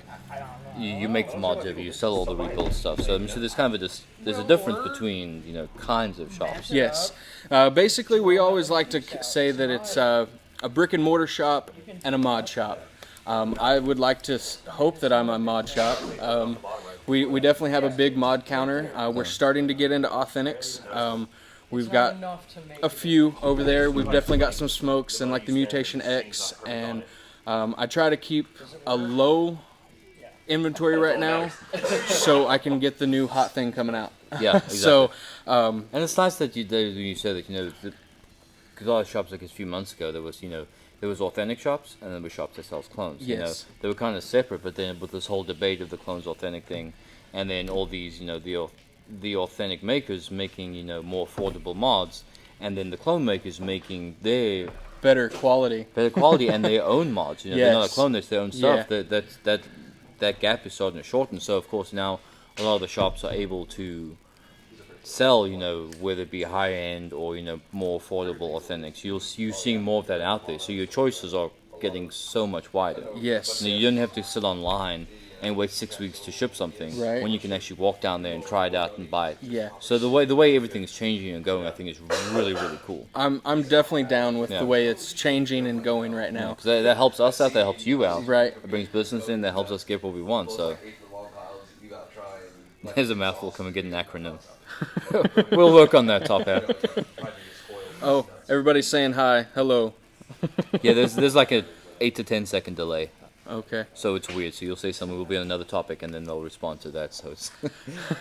you make the mods of it, you sell all the rebuild stuff. So, I mean, so there's kind of there's a difference between, you know, kinds of shops. Yes. Basically, we always like to say that it's a brick and mortar shop and a mod shop. I would like to hope that I'm a mod shop. We definitely have a big mod counter. We're starting to get into authentics. We've got a few over there. We've definitely got some smokes and like the Mutation X. And I try to keep a low inventory right now so I can get the new hot thing coming out. Yeah, exactly. So, And it's nice that you said that, you know, because a lot of shops, like a few months ago, there was authentic shops, and then there were shops that sells clones. You know, Yes. they were kind of separate, but then with this whole debate of the clones authentic thing, and then all these, you know, the authentic makers making, you know, more affordable mods, and then the clone makers making their better quality. better quality and their own mods. You know, they're not a Yes. clone; it's their own stuff. Yeah. That gap is starting to shorten. So of course now a lot of the shops are able to sell, you know, whether it be high end or, you know, more affordable authentics. You're seeing more of that out there. So your choices are getting so much wider. Yes. You know, you don't have to sit online and wait 6 weeks to ship something, Right. when you can actually walk down there and try it out and buy it. Yeah. So the way everything is changing and going, I think is really cool. I'm definitely down with Yeah. the way it's changing and going right now. Because that helps us out, that helps you out. Right. It brings business in, that helps us get what we want. So there's a mouthful. Come and get an acronym. We'll work on that, Top Hat. Oh, everybody's saying hi, hello. Yeah, there's like a 8 to 10 second delay. Okay. So it's weird. So you'll say something, will be on another topic, and then they'll respond to that. So it's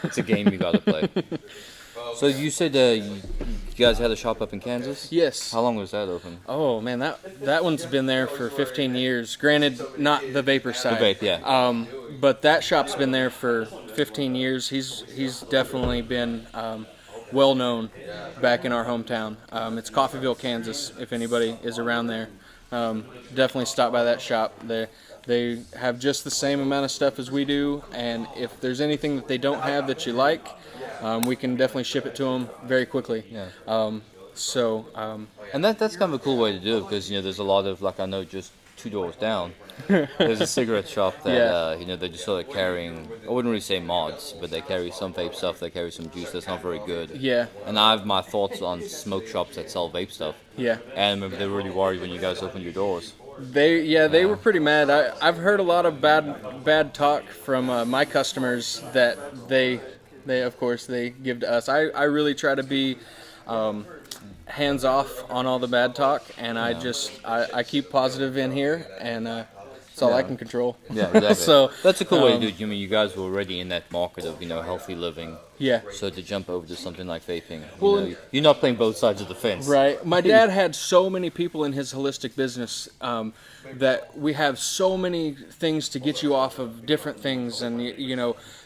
it's a game you gotta play. So you said you guys had a shop up in Kansas? Yes. How long was that open? Oh man, that one's been there for 15 years. Granted, not the vapor side. The vape, yeah. But that shop's been there for 15 years. He's definitely been well known back in our hometown. It's Coffeyville, Kansas. If anybody is around there, definitely stop by that shop. They have just the same amount of stuff as we do, and if there's anything that they don't have that you like, we can definitely ship it to them very quickly. Yeah. And And that's kind of a cool way to do it, because there's a lot of, like, I know just 2 doors down, there's a cigarette shop that Yeah. they're just sort of carrying. I wouldn't really say mods, but they carry some vape stuff. They carry some juice that's not very good. Yeah. And I have my thoughts on smoke shops that sell vape stuff. Yeah. And I remember they were really worried when you guys opened your doors. They were pretty mad. I've heard a lot of bad talk from my customers that they of course they give to us. I really try to be hands off on all the bad talk, and I keep positive in here, and it's all I can control. Yeah, exactly. So that's a cool way to do it. I mean, you guys were already in that market of healthy living. yeah. So to jump over to something like vaping, Well, you're not playing both sides of the fence. Right. My dad had so many people in his holistic business that we have so many things to get you off of different things, and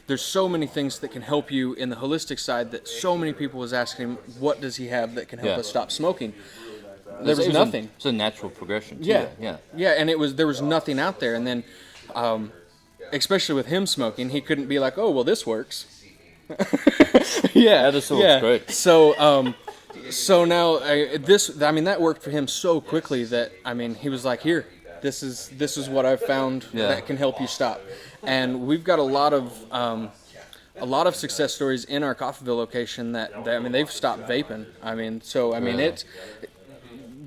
there's so many things that can help you in the holistic side that so many people was asking him, what does he have that can help Yeah. us stop smoking? There was nothing. It's a natural progression. To Yeah, that, yeah. yeah, and there was nothing out there, and then, especially with him smoking, he couldn't be like, oh well, this works. Yeah, That works great. So now that worked for him so quickly that he was like, here, this is what I've found that can help you stop, and we've got a lot of success stories in our Coffeyville location that they've stopped vaping. It's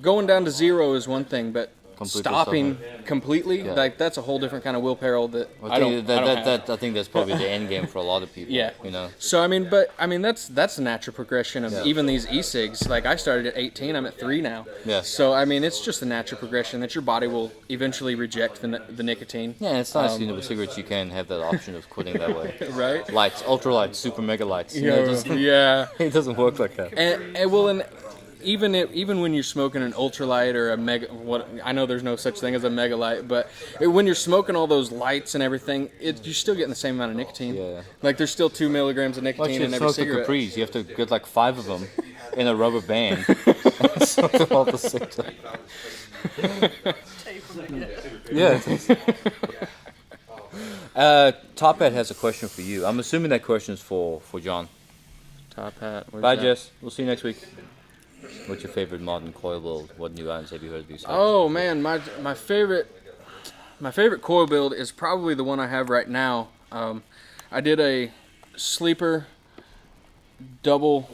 going down to zero is one thing, but Completely stopping completely, Yeah. that's a whole different kind of will peril that I I think don't have. I think that's probably the end game for a lot of people. Yeah. So that's a natural progression of even these e-cigs. Like I started at 18, I'm at 3 now. Yeah. So it's just a natural progression that your body will eventually reject the nicotine. Yeah, and it's nice, with cigarettes you can have that option of quitting that way. Right. Lights, ultra lights, super mega lights. It doesn't work like that. And even when you're smoking an ultralight or a mega, I know there's no such thing as a mega light, but when you're smoking all those lights and everything, you're still getting the same amount of nicotine. Yeah. Like there's still 2 milligrams of nicotine in every Smoke the cigarette. Capris. You have to get like 5 of them in a rubber band. And smoke them all at the same time. Yeah. Top Hat has a question for you. I'm assuming that question is for John. Top hat. where's Bye, that? Jess. We'll see you next week. What's your favorite modern coil build? What new items have you heard of these? Oh man, my favorite coil build is probably the one I have right now. I did a sleeper double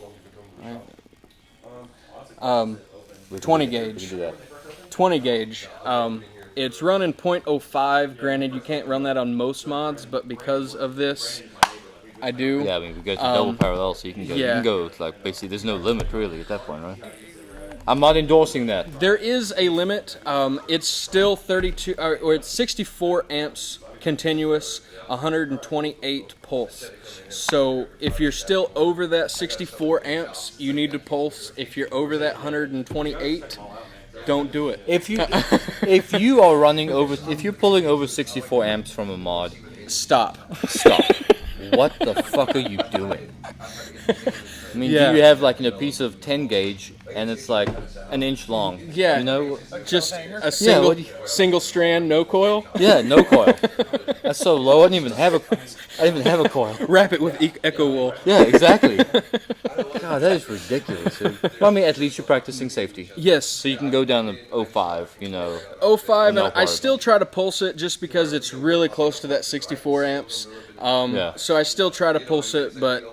20 gauge. We can do that. 20 gauge. It's running .05. Granted, you can't run that on most mods, but because of this, I do. Yeah, we go to double parallel, so you can go. You yeah. can go like basically. There's no limit really at that point, right? I'm not endorsing that. There is a limit. It's still 32, or it's 64 amps continuous, 128 pulse. So if you're still over that 64 amps, you need to pulse. If you're over that 128, don't do it. If you are running over, if you're pulling over 64 amps from a mod, Stop. What the fuck are you doing? I mean, Yeah. do you have like a piece of 10 gauge and it's like an inch long? Yeah. You know? Just a what do you- single strand, no coil. Yeah, no coil. That's so low. I didn't even have a coil. Wrap it with echo wool. Yeah, exactly. God, that is ridiculous. Dude. Well, I mean, at least you're practicing safety. Yes. So you can go down to 05, you know. 05, no and I problem. still try to pulse it just because it's really close to that 64 amps. Yeah. So I still try to pulse it, but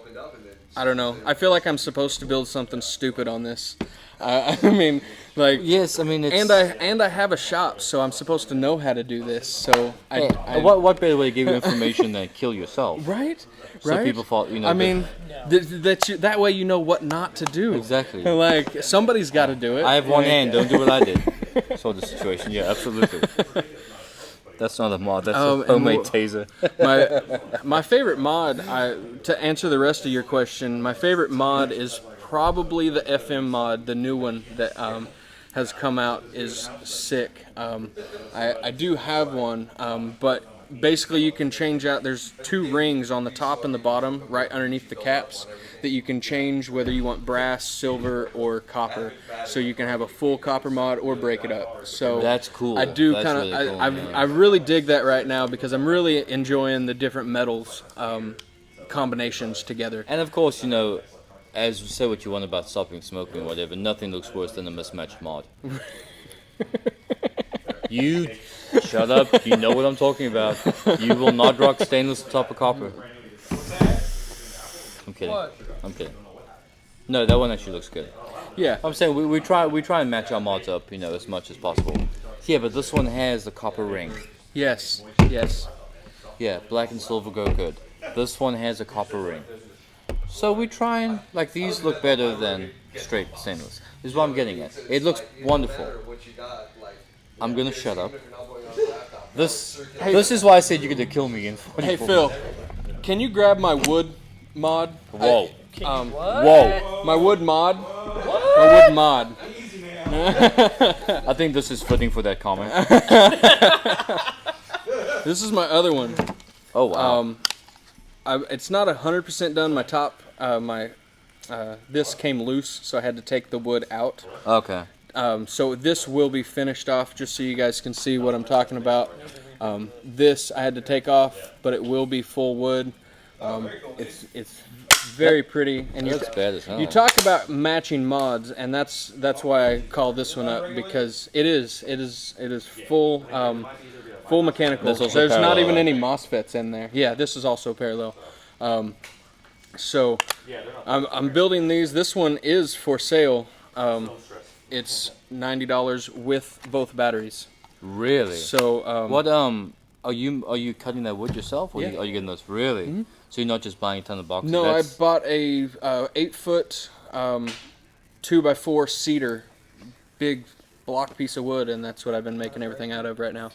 I don't know. I feel like I'm supposed to build something stupid on this. I mean, like, Yes, I mean, it's... and I have a shop, so I'm supposed to know how to do this. So what better way to give you information than kill yourself? right, So right. people fall, you know. I mean, that way you know what not to do. Exactly. Like, somebody's got to do it. I have one Like, hand, don't do what I did. Sort of situation, yeah, absolutely. That's not a mod, that's a and homemade wha- taser. My favorite mod, to answer the rest of your question, my favorite mod is probably the FM mod, the new one that has come out is sick. I do have one, but basically you can change out, there's 2 rings on the top and the bottom right underneath the caps that you can change whether you want brass, silver, or copper. So you can have a full copper mod or break it up. So That's cool. I do That's kind of, really cool, yeah. I really dig that right now because I'm really enjoying the different metals combinations together. And of course, you know, as you say what you want about stopping smoking or whatever, nothing looks worse than a mismatched mod. You shut up, you know what I'm talking about. You will not rock stainless top of copper. I'm kidding. What? I'm kidding. No, that one actually looks good. Yeah. I'm saying we try and match our mods up, you know, as much as possible. Yeah, but this one has the copper ring. Yes. Yes. Yeah, black and silver go good. This one has a copper ring. So we try and, like, these look better than straight stainless. This is what I'm getting at. It looks wonderful. I'm gonna shut up. This is why I said you're gonna kill me in 44 Hey Phil, can you grab my wood mod? Whoa. Whoa. My wood mod. My wood mod. I think this is fitting for that comment. This is my other one. Oh wow. It's not 100% done. My top, this came loose, so I had to take the wood out. Okay. So this will be finished off, just so you guys can see what I'm talking about. This I had to take off, but it will be full wood. It's very pretty, and That's bad as hell. you talk about matching mods, and that's why I call this one up, because it is full full mechanical. That's also There's not parallel, even right? any MOSFETs in there. Yeah, this is also parallel. So I'm building these. This one is for sale. It's $90 with both batteries. Really? So What are you cutting that wood yourself, or Yeah. are you getting those? Really? So you're not just buying a ton of boxes? no, That's- I bought a 8-foot 2x4 cedar, big block piece of wood, and that's what I've been making everything out of right now.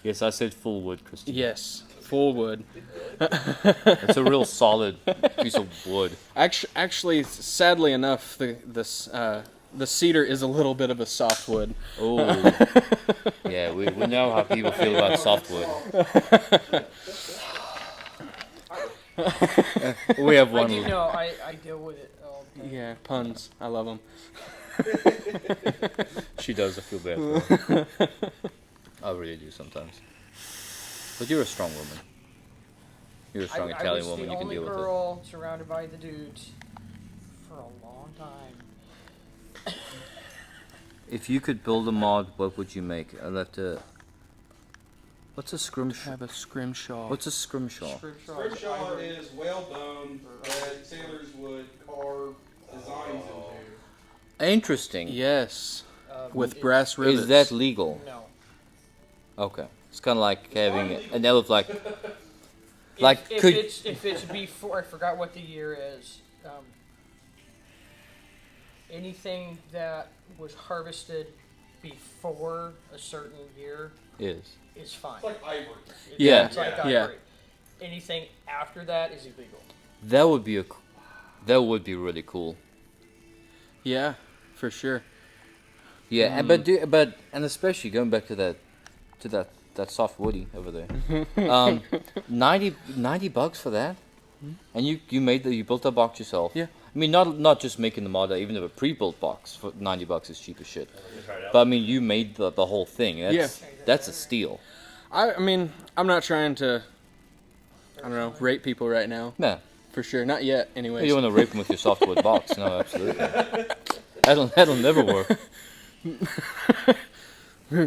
Yes, I said full wood, Christine. Yes, full wood. It's a real solid piece of wood. Actually, sadly enough, the cedar is a little bit of a softwood. Oh. Yeah, we know how people feel about softwood. We have I one. do know. I deal with it all the time. Yeah, puns. I love them. She does. I feel bad for her. I really do sometimes. But you're a strong woman. You're a strong I Italian was woman. the You can only deal with it. girl surrounded by the dudes for a long time. If you could build a mod, what would you make? I'd have to. What's a scrimshaw? Have a scrimshaw. What's a scrimshaw? Scrimshaw is whale bone that sailors would carve designs into. Interesting. Yes, with brass rivets. Is that legal? No. Okay. It's kind of like having an elephant, like if could it's before, I forgot what the year is. Anything that was harvested before a certain year is. is fine. Like ivory. Yeah. It's like Yeah. ivory. Anything after that is illegal. That would be that would be really cool. Yeah, for sure. Yeah, and but and especially going back to that soft woody over there. 90 bucks for that, and you built a box yourself. Yeah. I mean, not just making the mod, even if a pre-built box for 90 bucks is cheap as shit. But I mean, you made the whole thing. That's a steal. I mean, I'm not trying to, I don't know, rape people right now. No. For sure. Not yet, anyways. You want to rape them with your softwood box? No, absolutely. That'll never work.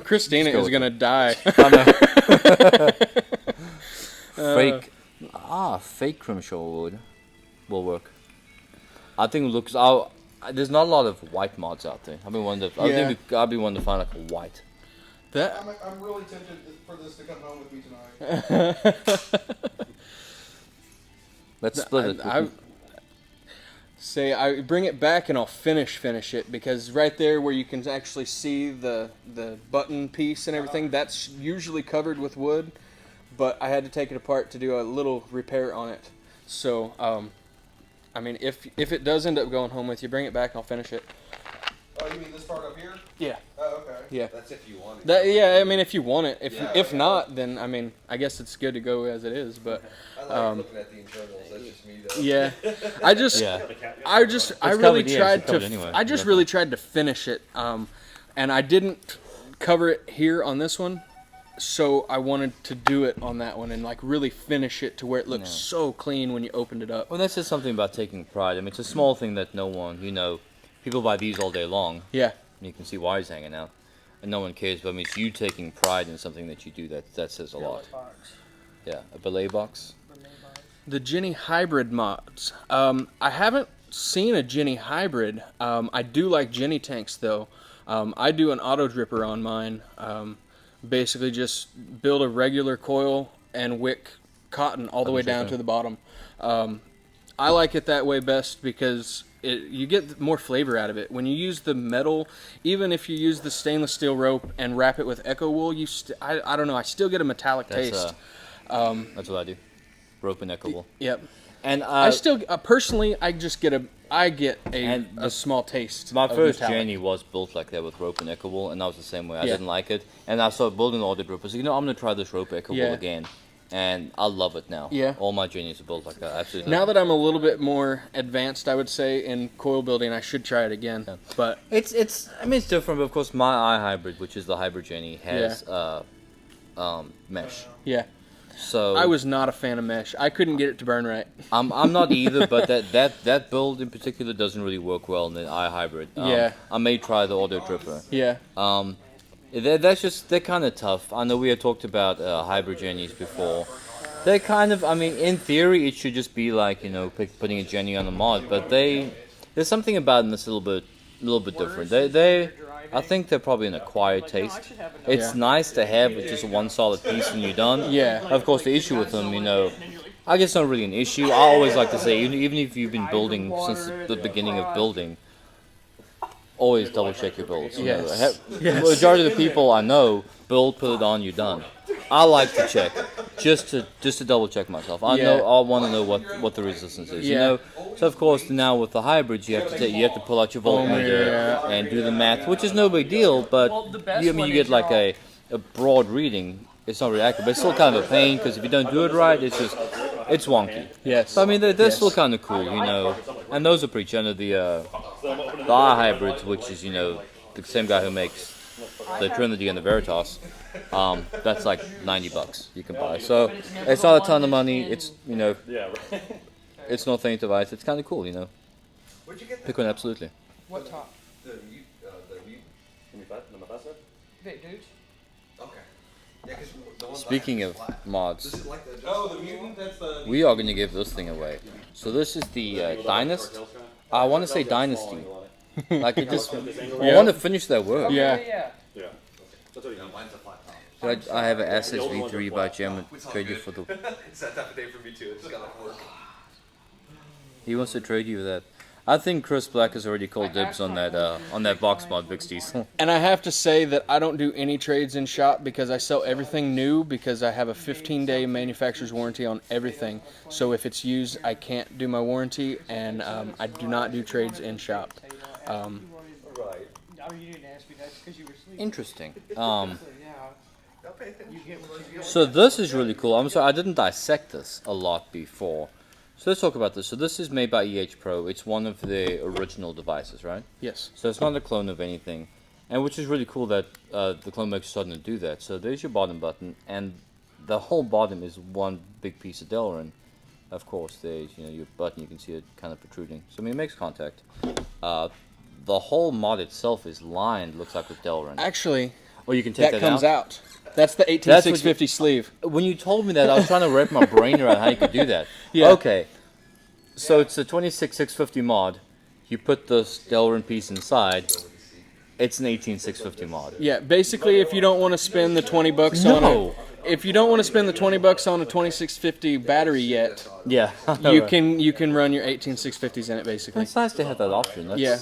Christina is gonna die. Fake Crimshaw wood will work. I think it looks. There's not a lot of white mods out there. I'd be one to find like a white. I'm really tempted for this to come home with me tonight. Let's split it. I bring it back and I'll finish it, because right there where you can actually see the button piece and everything, that's usually covered with wood, but I had to take it apart to do a little repair on it. So I mean, if it does end up going home with you, bring it back and I'll finish it. Oh, you mean this part up here? Yeah. Oh, okay. Yeah. That's if you want it. Yeah, I mean, if you want it. If not, then I mean, I guess it's good to go as it is. But I like looking at the internals. That's just me, though. yeah, I just really tried to finish it, and I didn't cover it here on this one, so I wanted to do it on that one and like really finish it to where it looks so clean when you opened it up. Well, that's just something about taking pride. I mean, it's a small thing that no one, people buy these all day long. Yeah. And you can see wires hanging out, and no one cares. But I mean, it's you taking pride in something that you do. That says a lot. Yeah, a belay box. The Jenny hybrid mods. I haven't seen a Jenny hybrid. I do like Jenny tanks though. I do an auto dripper on mine. Basically just build a regular coil and wick cotton all the way down to the bottom. I like it that way best because you get more flavor out of it. When you use the metal, even if you use the stainless steel rope and wrap it with Echo wool, I don't know, I still get a metallic taste. That's what I do. Rope and Echo wool. Yep. And I still personally, I get a small taste. My of first metallic. Jenny was built like that with rope and Echo wool, and I was the same way. I didn't like it, and I started building all the drippers. I'm gonna try this rope Echo wool again, and I love it now. Yeah. All my Jennies are built like that. Absolutely. Now that I'm a little bit more advanced, I would say in coil building, I should try it again. Yeah. But it's different. But of course, my iHybrid, which is the hybrid Jenny, has mesh. Yeah. So I was not a fan of mesh. I couldn't get it to burn right. I'm not either, but that build in particular doesn't really work well in the iHybrid. I may try the auto dripper. Yeah. They're kind of tough. I know we had talked about hybrid Jennies before. They're kind of, I mean, in theory it should just be like, putting a Jenny on a mod, but there's something about them that's a little bit different. I think they're probably an acquired taste. It's nice to have just one solid piece and you're done. Yeah. Of course, the issue with them, I guess not really an issue. I always like to say, even if you've been building since the beginning of building, always double check your builds. Yes. The majority of the people I know build, put it on, you're done. I like to check, just to double check myself. I want to know what the resistance is. So of course now with the hybrids you have to pull out your voltmeter and do the math, which is no big deal. But you get like a broad reading. It's not really accurate, but it's still kind of a pain because if you don't do it right, it's wonky. Yes. But I mean they're still kind of cool, and those are pretty cheap. The iHybrids, which is the same guy who makes the Trinity and the Veritas, that's like $90 you can buy. So it's not a ton of money. It's it's no thing to buy. It's kind of cool, Pick one, absolutely. What top? The Dudes? Okay. Yeah, 'cause the ones Speaking I of have flat. mods, This is like the Oh, the mutant. That's the. we are going to give this thing away. So this is the Dynast. I want to say Dynasty. Like it just, I want to finish that word. Yeah. Yeah. mine's a flat top. I have an SSV3 by Jim trade you for the. It's that type of day for me too. It's just gotta work. He wants to trade you that. I think Chris Black has already called dibs on that box mod, Vix Diesel. And I have to say that I don't do any trades in shop because I sell everything new because I have a 15-day manufacturer's warranty on everything. So if it's used, I can't do my warranty, and I do not do trades in shop. Right. Interesting. So this is really cool. I'm sorry, I didn't dissect this a lot before. So let's talk about this. So this is made by EH Pro. It's one of the original devices, right? Yes. So it's not a clone of anything. And which is really cool that the clone makers are starting to do that. So there's your bottom button, and the whole bottom is one big piece of Delrin. Of course, there's your button. You can see it kind of protruding. So I mean, it makes contact. The whole mod itself is lined, looks like, with Delrin. Actually, Or you can take that that comes out. That's the 18650 sleeve. When you told me that, I was trying to wrap my brain around how you could do that. Yeah. Okay. So it's a 26650 mod. You put the Delrin piece inside. It's an 18650 mod. Yeah, basically, if you don't want to spend the $20 on No. if you don't want to spend the $20 on a 2650 battery yet, Yeah. you can run your 18650s in it basically. It's nice to have that option. That's, Yeah.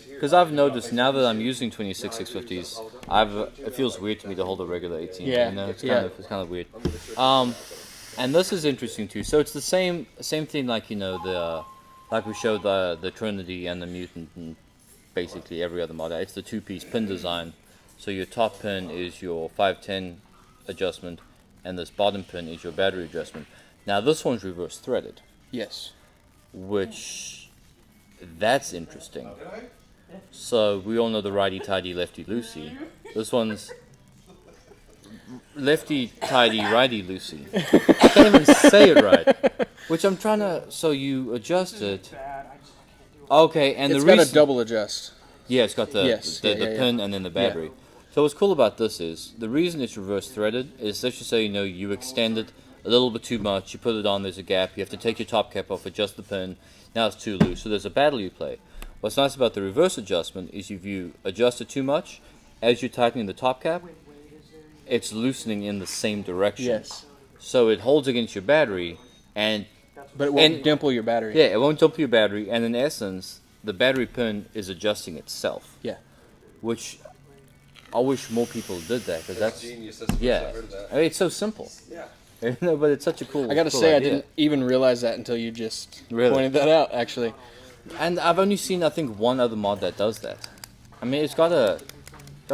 Because I've noticed now that I'm using 26650s, it feels weird to me to hold a regular 18. Yeah, It's yeah. kind of weird. And this is interesting too. So it's the same thing like like we showed the Trinity and the Mutant and basically every other mod. It's the two-piece pin design. So your top pin is your 510 adjustment, and this bottom pin is your battery adjustment. Now this one's reverse threaded, Yes. which that's interesting. So we all know the righty tighty lefty loosey. This one's lefty tighty righty loosey. I can't even say it right. Which I'm trying to. So you adjust it. Okay, and It's the got reason. a double adjust. Yeah, it's got the Yes, the, yeah, the yeah, pin and then the battery. So what's cool about this is the reason it's reverse threaded is, let's just say you extend it a little bit too much, you put it on, there's a gap, you have to take your top cap off, adjust the pin, now it's too loose. So there's a battle you play. What's nice about the reverse adjustment is if you adjust it too much, as you're tightening the top cap, it's loosening in the same direction. Yes. So it holds against your battery, and But it won't dimple your battery. yeah, it won't dump your battery, and in essence, the battery pin is adjusting itself. Yeah. Which I wish more people did that, because that's Genius. That's the first yeah. I've heard of that. I mean, it's so simple. Yeah. But it's such a cool. I got to cool say, I idea. didn't even realize that until you just Really? pointed that out, actually. And I've only seen, I think, one other mod that does that. I mean, it's got a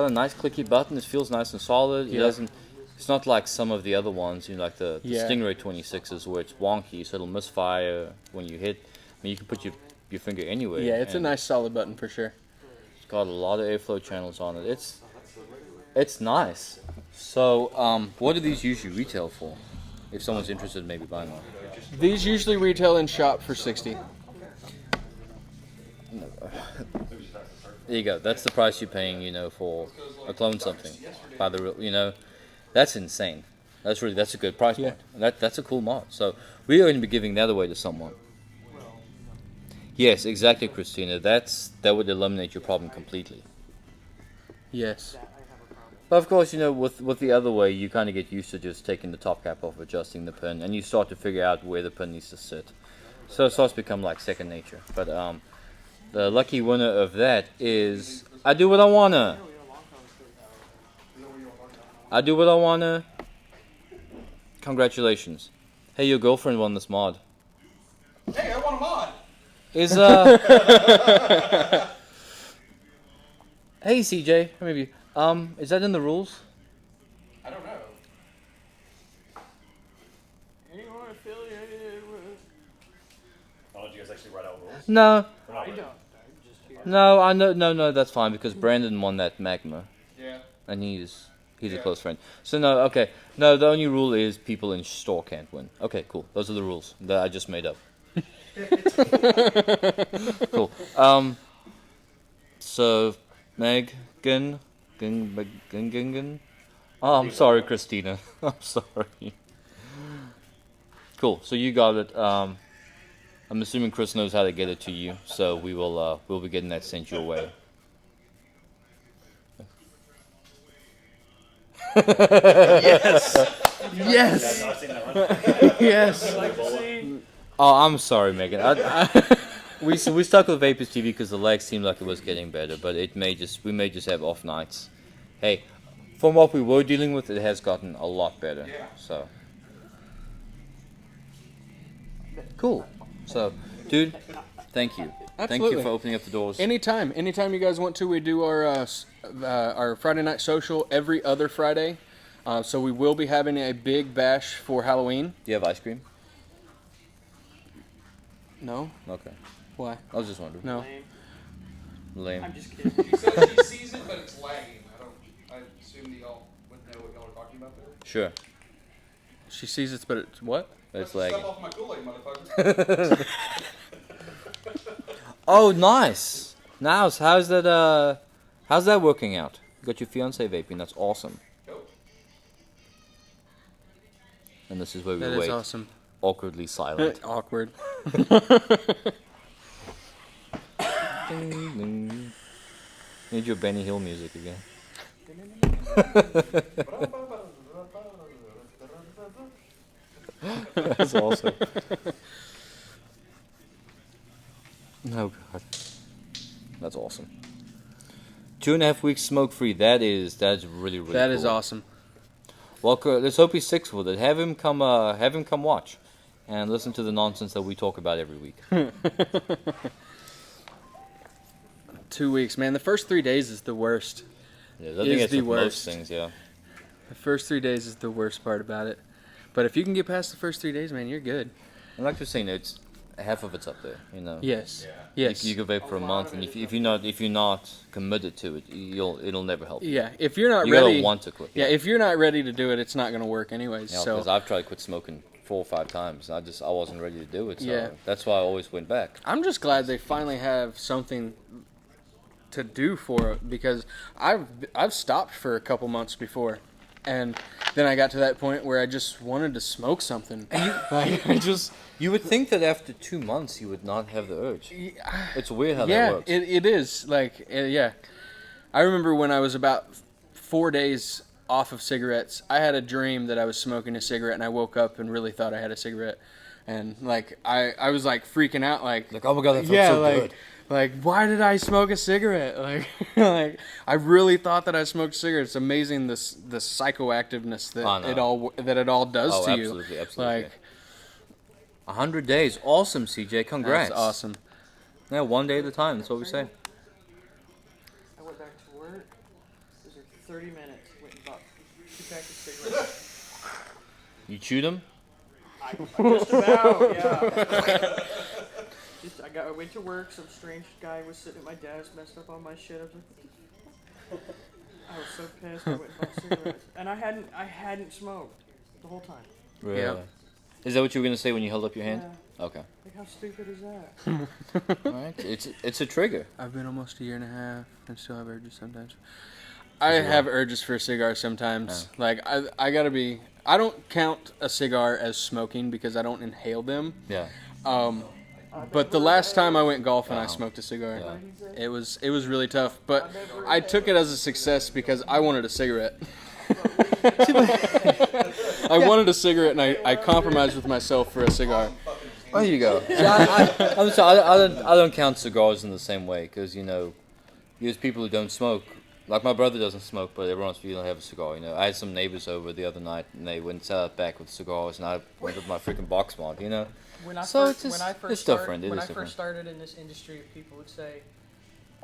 nice clicky button. It feels nice and solid. It Yeah. doesn't. It's not like some of the other ones, like the Yeah. Stingray 26s, where it's wonky, so it'll misfire when you hit. I mean, you can put your finger anywhere. Yeah, it's a and nice solid button for sure. It's got a lot of airflow channels on it. It's nice. So, what do these usually retail for? If someone's interested in maybe buying one. These usually retail in shop for 60. There you go. That's the price you're paying, for a clone something. By the real, that's insane. That's a good price Yeah. point. That's a cool mod. So we are going to be giving that away to someone. Yes, exactly, Christina. That would eliminate your problem completely. Yes. But of course, with the other way, you kind of get used to just taking the top cap off, adjusting the pin, and you start to figure out where the pin needs to sit. So it starts to become like second nature. But the lucky winner of that is I do what I wanna. I do what I wanna. Congratulations. Hey, your girlfriend won this mod. Hey, I want a mod. Is Hey CJ, maybe. Is that in the rules? I don't know. Anyone affiliated with? Oh, did you guys actually write out rules? No. I don't. No, I know. No, that's fine because Brandon won that Magma, Yeah. and he's a close friend. So no, okay, no. The only rule is people in store can't win. Okay, cool. Those are the rules that I just made up. Cool. So Megan. Oh, I'm sorry, Christina. I'm sorry. Cool. So you got it. I'm assuming Chris knows how to get it to you, so we'll be getting that sent your way. Yes. I've seen that one. Yes. Oh, I'm sorry, Megan. We stuck with Vapors TV because the lag seemed like it was getting better, but we may just have off nights. Hey, from what we were dealing with, it has gotten a lot better. Yeah. So cool. So, dude, thank you. Thank Absolutely. you for opening up the doors. Anytime you guys want to, we do our Friday night social every other Friday. So we will be having a big bash for Halloween. Do you have ice cream? No? Okay. Why? I was just wondering. No. Lame. I'm just kidding. She says she sees it, but it's lagging. I assume that y'all would know what y'all are talking about there. Sure. She sees it, but it's what? It's Step like. off my Kool-Aid, motherfucker. Oh, nice. Now, how's that working out? You got your fiance vaping. That's awesome. Nope. And this is where we That wait, is awesome. awkwardly silent. Awkward. Ding, ding. Need your Benny Hill music again. That's awesome. Oh god, that's awesome. 2.5 weeks smoke free. That's really really. That cool. is awesome. Well, let's hope he sticks with it. Have him come watch, and listen to the nonsense that we talk about every week. 2 weeks, man. The first 3 days is the worst. Yeah, I think Is it's the with most worst. things. Yeah. The first 3 days is the worst part about it. But if you can get past the first 3 days, man, you're good. And like you're saying, it's half of it's up there. You know. Yes. Yes. You can vape for a month, and if you're not committed to it, it'll never help. Yeah. If you're not You ready, gotta want to quit. yeah. If you're not ready to do it, it's not gonna work anyways. Yeah, So because I've tried to quit smoking 4 or 5 times. I wasn't ready to do it. So Yeah. that's why I always went back. I'm just glad they finally have something to do for it, because I've stopped for a couple months before, and then I got to that point where I just wanted to smoke something. You would think that after 2 months you would not have the urge. It's weird how that Yeah, works. it is. Like, yeah. I remember when I was about 4 days off of cigarettes, I had a dream that I was smoking a cigarette, and I woke up and really thought I had a cigarette. And, like, I was, like, freaking out, like, oh my god, that felt yeah, so like, good. like, why did I smoke a cigarette? Like, like, I really thought that I smoked a cigarette. It's amazing the psychoactiveness that Oh, no. it all does Oh, to absolutely, you. absolutely. Like, 100 days. Awesome, CJ. Congrats. that's awesome. Yeah, 1 day at a time. That's what we say. I went back to work. It was like 30 minutes. Went and bought 2 packs of cigarettes. You chewed them? Just about, yeah. I went to work. Some strange guy was sitting at my desk, messed up all my shit. I was like, what the fuck? I was so pissed. I went and bought cigarettes, and I hadn't smoked the whole time. Really? Yeah. Is that what you were gonna say when you held up your hand? Yeah. Okay. Like, how stupid is that? All right. It's a trigger. I've been almost a year and a half and still have urges sometimes. I have urges for a cigar sometimes. Like, I gotta be. I don't count a cigar as smoking because I don't inhale them. Yeah. But the last time I went golfing, I Wow. smoked a cigar. Yeah. It was really tough. But I took it as a success because I wanted a cigarette. I wanted a cigarette, and I compromised with myself for a cigar. There you go. See, I'm sorry, I don't count cigars in the same way because there's people who don't smoke. Like my brother doesn't smoke, but every once in a while he'll have a cigar. I had some neighbors over the other night, and they went out back with cigars, and I went with my freaking box mod. When I So first, it's when I just- first it's started, different. It when is I different. first started in this industry, people would say,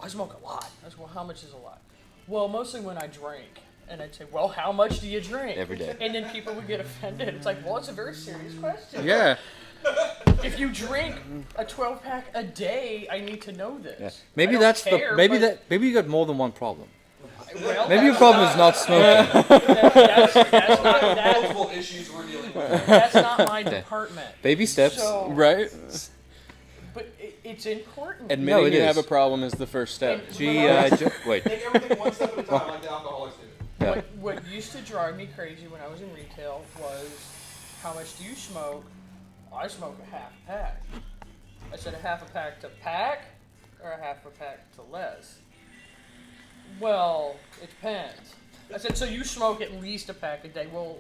"I smoke a lot." I said, "Well, how much is a lot?" Well, mostly when I drank, and I'd say, "Well, how much do you drink?" Every day. And then people would get offended. It's like, well, it's a very serious question. Yeah. If you drink a 12-pack a day, I need to know this. Yeah. Maybe I don't that's care, maybe but- you got more than one problem. Well, Maybe your problem is not smoking. Multiple issues we're dealing with. that's not my department. Baby steps. So, Right? but it's important. Admitting it you is. have a problem is the first step. Wait. Take everything one step at a time, like the alcoholics do. Yeah. What used to drive me crazy when I was in retail was, how much do you smoke? I smoke a half a pack. I said, a half a pack to pack or a half a pack to less? Well, it depends. I said, so you smoke at least a pack a day? Well,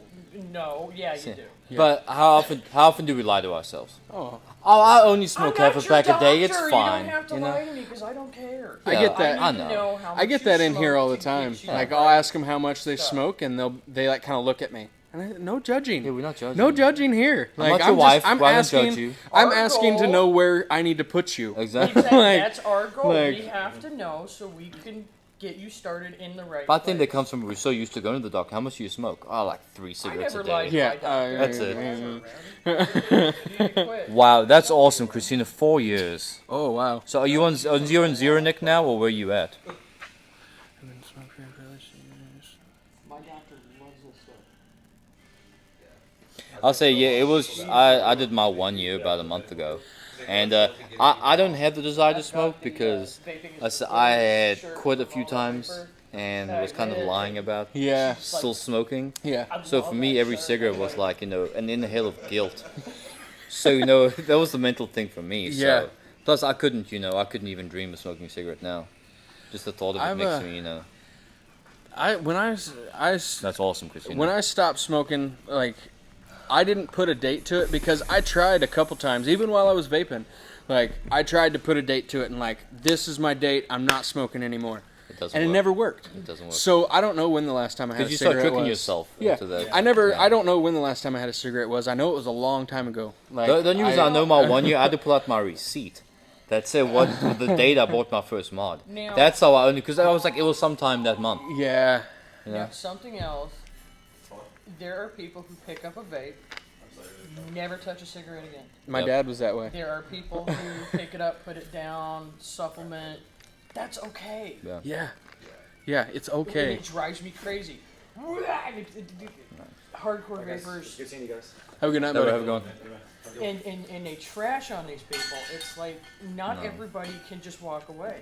no, yeah, you do. But how often do we lie to ourselves? Oh, I only smoke I'm half not a your pack a day. It's doctor. fine. You don't have to lie to me because I don't care. I get that. I need to know. how I much get you that in here smoke all the to time. get you Like, right. I'll ask them how much they Stuff. smoke, and they like kind of look at me. And no judging. Yeah, we're not judging. No judging here. I'm Like, not your wife. I'm Why don't asking. judge you? I'm Our asking to goal- know where I need to put you. Exactly. Exactly. Like- That's our goal. like- We have to know so we can get you started in the right But I think that place. comes from we're so used to going to the doctor. How much do you smoke? Oh, like 3 I cigarettes never a lied day. to my doctor. That's it. You need to quit. Wow, that's awesome, Christina. 4 years. Oh wow. So are you on Zero-Nick now, or where are you at? My doctor loves this stuff. I'll say, yeah, it was. I did my 1 year about a month ago, and I don't have the desire to smoke because I had quit a few times and was kind of lying about Yeah. still smoking. Yeah. So for me, every cigarette was like, an inhale of guilt. So that was the mental thing for me. So. Yeah. Plus, I couldn't even dream of smoking a cigarette now. Just the thought of it makes me, That's awesome, Christina. When I stopped smoking, like, I didn't put a date to it because I tried a couple times, even while I was vaping. Like, I tried to put a date to it and, like, this is my date, I'm not smoking anymore. It doesn't And work. it never worked. It doesn't work. So I don't know when the last time I had a Because you cigarette start tricking was. yourself Yeah. into that. I don't know when the last time I had a cigarette was. I know it was a long time ago. Like, The only reason I know my 1 year, I had to pull out my receipt. That said the date I bought my first mod. Now- That's how I only, because I was like, it was sometime that month. Yeah. Now, something else. There are people who pick up a vape, never touch a cigarette again. My Yep. dad was that way. There are people who pick it up, put it down, supplement. That's okay. Yeah. Yeah. Yeah, it's And okay. it drives me crazy. Hardcore vapors, Good seeing you guys. Have a good night, Never buddy. have gone. and they trash on these people. It's like not everybody can just walk away.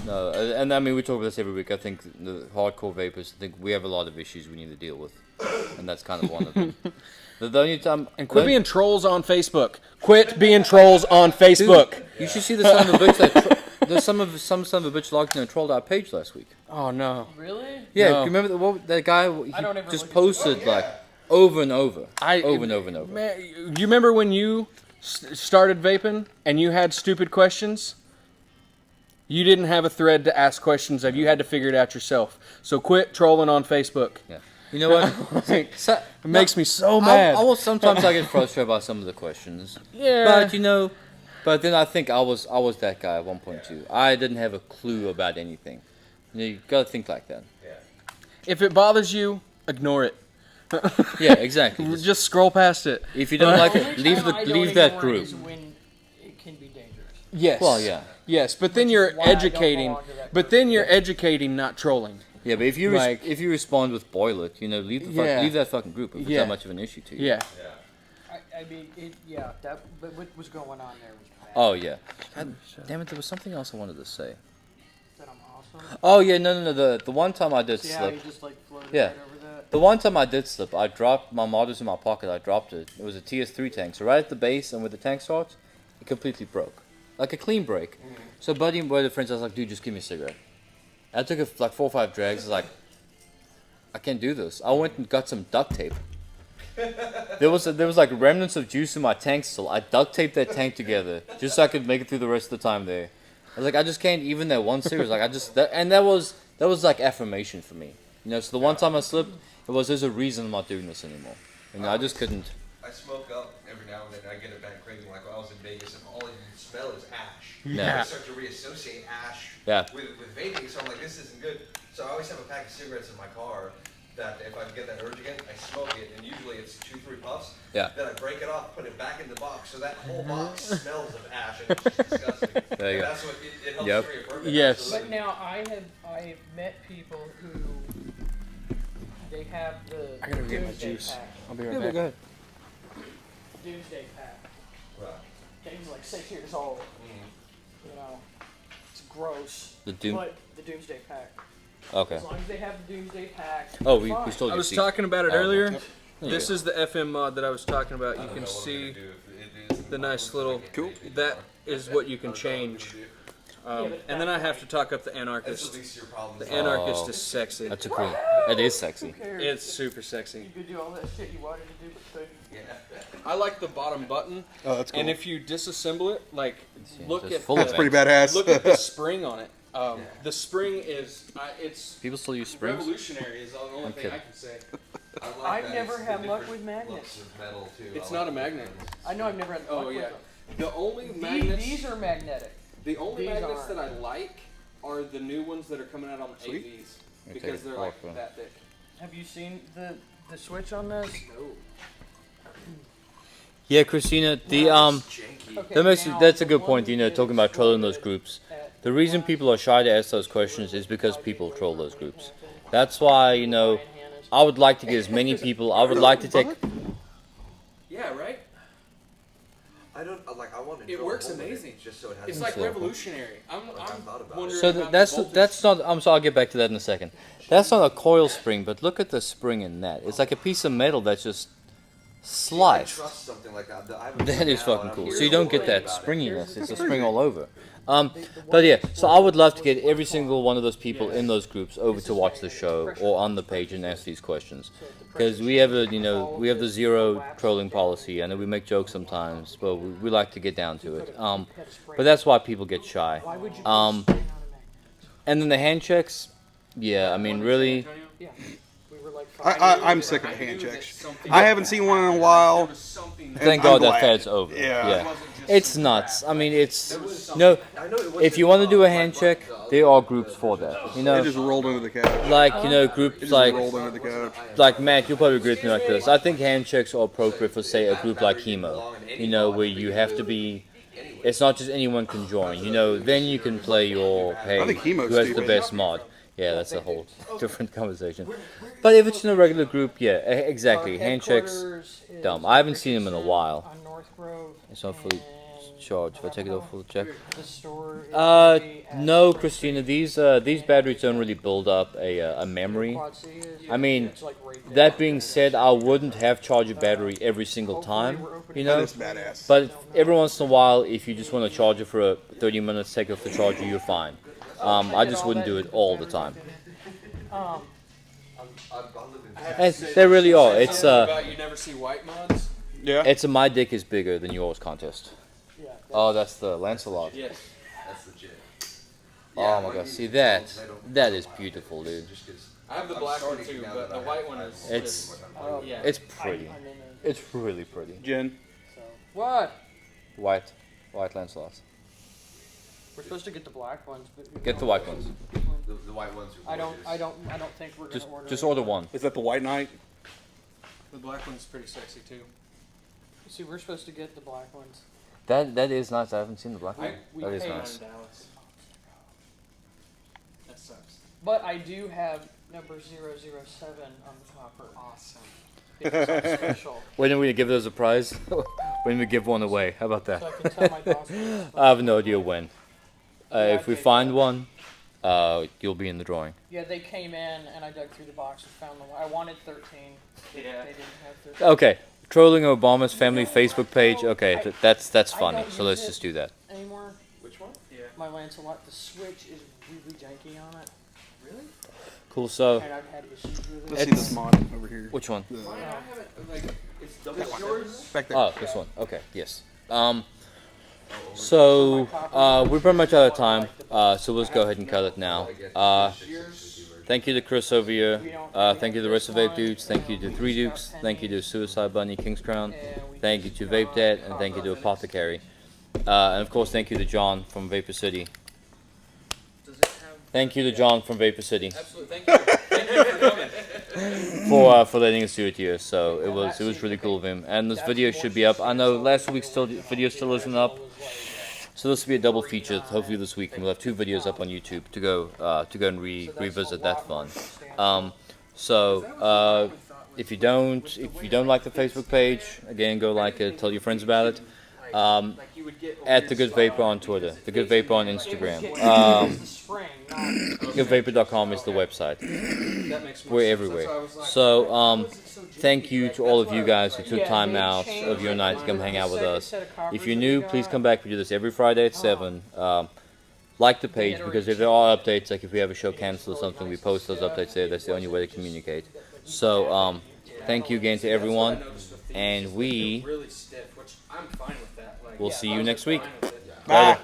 No, and I mean, we talk about this every week. I think the hardcore vapors, I think we have a lot of issues we need to deal with. And that's kind of one of them. The only time. And quit being trolls on Facebook. Quit being trolls on Facebook. You should see the son of a bitch that. There's some son of a bitch logged in and trolled our page last week. Oh no. Really? Yeah, No. you remember that guy? He I don't ever just look at posted like over and over, over and over and over. Man, you remember when you started vaping and you had stupid questions? You didn't have a thread to ask questions of. You had to figure it out yourself. So quit trolling on Facebook. Yeah. You know what? It So, makes me so mad. I will sometimes I get frustrated by some of the questions. Yeah. But but then I think I was that guy at one point too. I didn't have a clue about anything. You gotta think like that. If it bothers you, ignore it. Yeah, exactly. Just scroll past it. If you don't like The only it, leave time I don't leave that ignore it group. is when it can be dangerous. Yes. Well, yeah. Yes, but then Which is you're why I don't educating. belong to that But group. then you're educating, not trolling. Yeah, but if you Like- if you respond with boil it, leave Yeah. leave that fucking group if it's Yeah. that much of an issue to you. Yeah. I mean, but what was going on there was bad. Oh yeah. God damn it! There was something else I wanted to say. That I'm awesome. Oh yeah, no. The one time I did See how slip. you just like floated Yeah. right over that? The one time I did slip, I dropped my mod was in my pocket. I dropped it. It was a TS3 tank. So right at the base and where the tank starts, it completely broke, like a clean break. So buddy and boy, the friends, I was like, dude, just give me a cigarette. I took like 4 or 5 drags. I was like, I can't do this. I went and got some duct tape. There was like remnants of juice in my tank still. I duct taped that tank together just so I could make it through the rest of the time there. I was like, I just can't even that one cigarette. Like that was like affirmation for me. So the one time I slipped, there's a reason I'm not doing this anymore. I just couldn't. I smoke up every now and then. I get a bad craving. Like when I was in Vegas, and all I can smell is ash. Yeah. I start to reassociate ash Yeah. with vaping. So I'm like, this isn't good. So I always have a pack of cigarettes in my car. That if I get that urge again, I smoke it, and usually it's 2-3 puffs. Yeah. Then I break it off, put it back in the box, so that whole box smells of ash, and it's just disgusting. There you And go. that's what it helps Yep. reaffirm it. Yes. But Absolutely. now I have met people who they have the I gotta get my Doomsday juice. pack. I'll be right back. Doomsday pack. Right. Things like 6 years old. It's gross. The Doom. But the Doomsday pack. Okay. As long as they have the Doomsday pack. Oh, they're we fine. stole I your was seat. talking about it Oh, earlier. There you This go. is the FM mod that I was talking about. You can see the nice little. That is what you can change. And then I have to talk up the That's anarchist. at least your problem. The anarchist Oh. is sexy. That's a cool. It is sexy. Who cares? It's super sexy. You could do all that shit you wanted to do, but couldn't. I like the bottom button. Oh, that's cool. And if you disassemble it, like, look Just at full of That's it. pretty badass. look at the spring on it. The spring is it's People still use springs. revolutionary. Is the only thing kidding. I can say. I like I've that never it's had the luck different with magnets. looks of metal, too. It's I not like a magnet. I know I've never had luck Oh with yeah. them. The only magnets. These are magnetic. The only these magnets aren't. that I like are the new ones that are coming out on the Sweet. AVs Take because a they're pulp like from- that thick. Have you seen the switch on this? No. Yeah, Christina, the that's a good point. You know, talking about trolling those groups. The reason people are shy to ask those questions is because people troll those groups. That's why, you know, I would like to get as many people. I would like to take. Yeah, right. I don't like. I want to. It drill a works hole in it amazing. just so it has. It's a like slope. revolutionary. I'm thought about it. wondering So about the voltage. that's not. I'm sorry. I'll get back to that in a second. That's not a coil spring, but look at the spring in that. It's like a piece of metal that's just I sliced. trust something like that. I have a That is now, fucking and I'm cool. really So you don't get worried that about it. springiness. It's a spring all over. But yeah, so I would love to get every single one of those people in those groups over to watch the show or on the page and ask these questions, because we have the zero trolling policy. I know we make jokes sometimes, but we like to get down to it. But that's why people get shy. And then the hand checks, yeah, I mean really. Yeah. We were like I'm sick of hand checks. I haven't seen one in a while. Thank I'm God that glad. fad's over. Yeah. It's nuts. I mean, it's no. If you want to do a hand check, there are groups for that. You It know, just rolled into the couch. like It groups just like rolled into the couch. Matt. You'll probably agree with me like this. I think hand checks are appropriate for say a group like Hemo. You know, where you have to be. It's not just anyone can join. You know, then you can play your hey, I think Hemo's who has the stupid. best mod. Yeah, that's a whole different conversation. But if it's in a regular group, yeah, exactly. Hand checks, dumb. I haven't seen them in a while. On North Grove. It's not fully charged. If I take it off full check. The store is No, Christina. These batteries don't really build up a memory. I mean, that being said, I wouldn't have charge a battery every single time. You That know. is badass. But every once in a while, if you just want to charge it for 30 minutes, take it off the charger, you're fine. I just wouldn't do it all the time. And they really are. It's About you never see white mods. Yeah. it's a my dick is bigger than yours contest. Oh, that's the Lancelot. Yes. That's legit. Oh my god, see that? That is beautiful, dude. I have the black one too, but the white one is. It's yeah. it's pretty. It's really pretty. Jen. What? White Lancelots. We're supposed to get the black ones, but Get the white ones. The white ones are I don't gorgeous. think we're gonna Just order. just it. order one. Is that the White Knight? The black one's pretty sexy too. See, we're supposed to get the black ones. That is nice. I haven't seen the black one. We That is paid nice. Dallas. That sucks. But I do have number 007 on the copper. Awesome. Because I'm special. When are we gonna give those a prize? When we give one away? How about that? So I can tell my boss. when it's I have no idea when. If we find one, you'll be in the drawing. Yeah, they came in and I dug through the box and found the one. I wanted 13. They Yeah. didn't have 13 Okay, trolling Obama's family Facebook page. Okay, that's funny. So let's just do that. anymore. Which one? Yeah. My Lancelot, the switch is really janky on it, Really? Cool. So and I've had issues with Let's it. see this mod over here. which one? The- I haven't like it's double yours. back there. Oh, this one. Okay. Yes. So we're pretty much out of time. So let's go ahead and cut it now. Thank you to Chris over here. Thank you to the rest of Vape Dudes. Thank you to Three Dukes. Thank you to Suicide Bunny King's Crown. Thank you to Vape Dad, and thank you to Apothecary. And of course, thank you to John from Vapor City. Does it have? Thank you to John from Vapor City Absolutely. Thank you. Thank you for coming. for letting us do it here. So it was really cool of him. And this video should be up. I know last week's video still isn't up. So this will be a double feature. Hopefully this week, and we'll have 2 videos up on YouTube to go and revisit that fun. If you don't like the Facebook page, again, go like it. Tell your friends about it. At TheGoodVaper on Twitter, TheGoodVaper on Instagram. The spring, not GoodVaper.com is the website. That makes more We're sense. everywhere. That's why I was like, So thank you to all of you guys who took time out of your night to come hang out with us. If you're new, please come back. We do this every Friday at 7. Like the page, because if there are updates, like if we have a show canceled or something, we post those updates there. That's the only way to communicate. So thank you again to everyone, and we really stiff, which I'm fine with that. Like, will see you next week. fine with it. Bye. Later.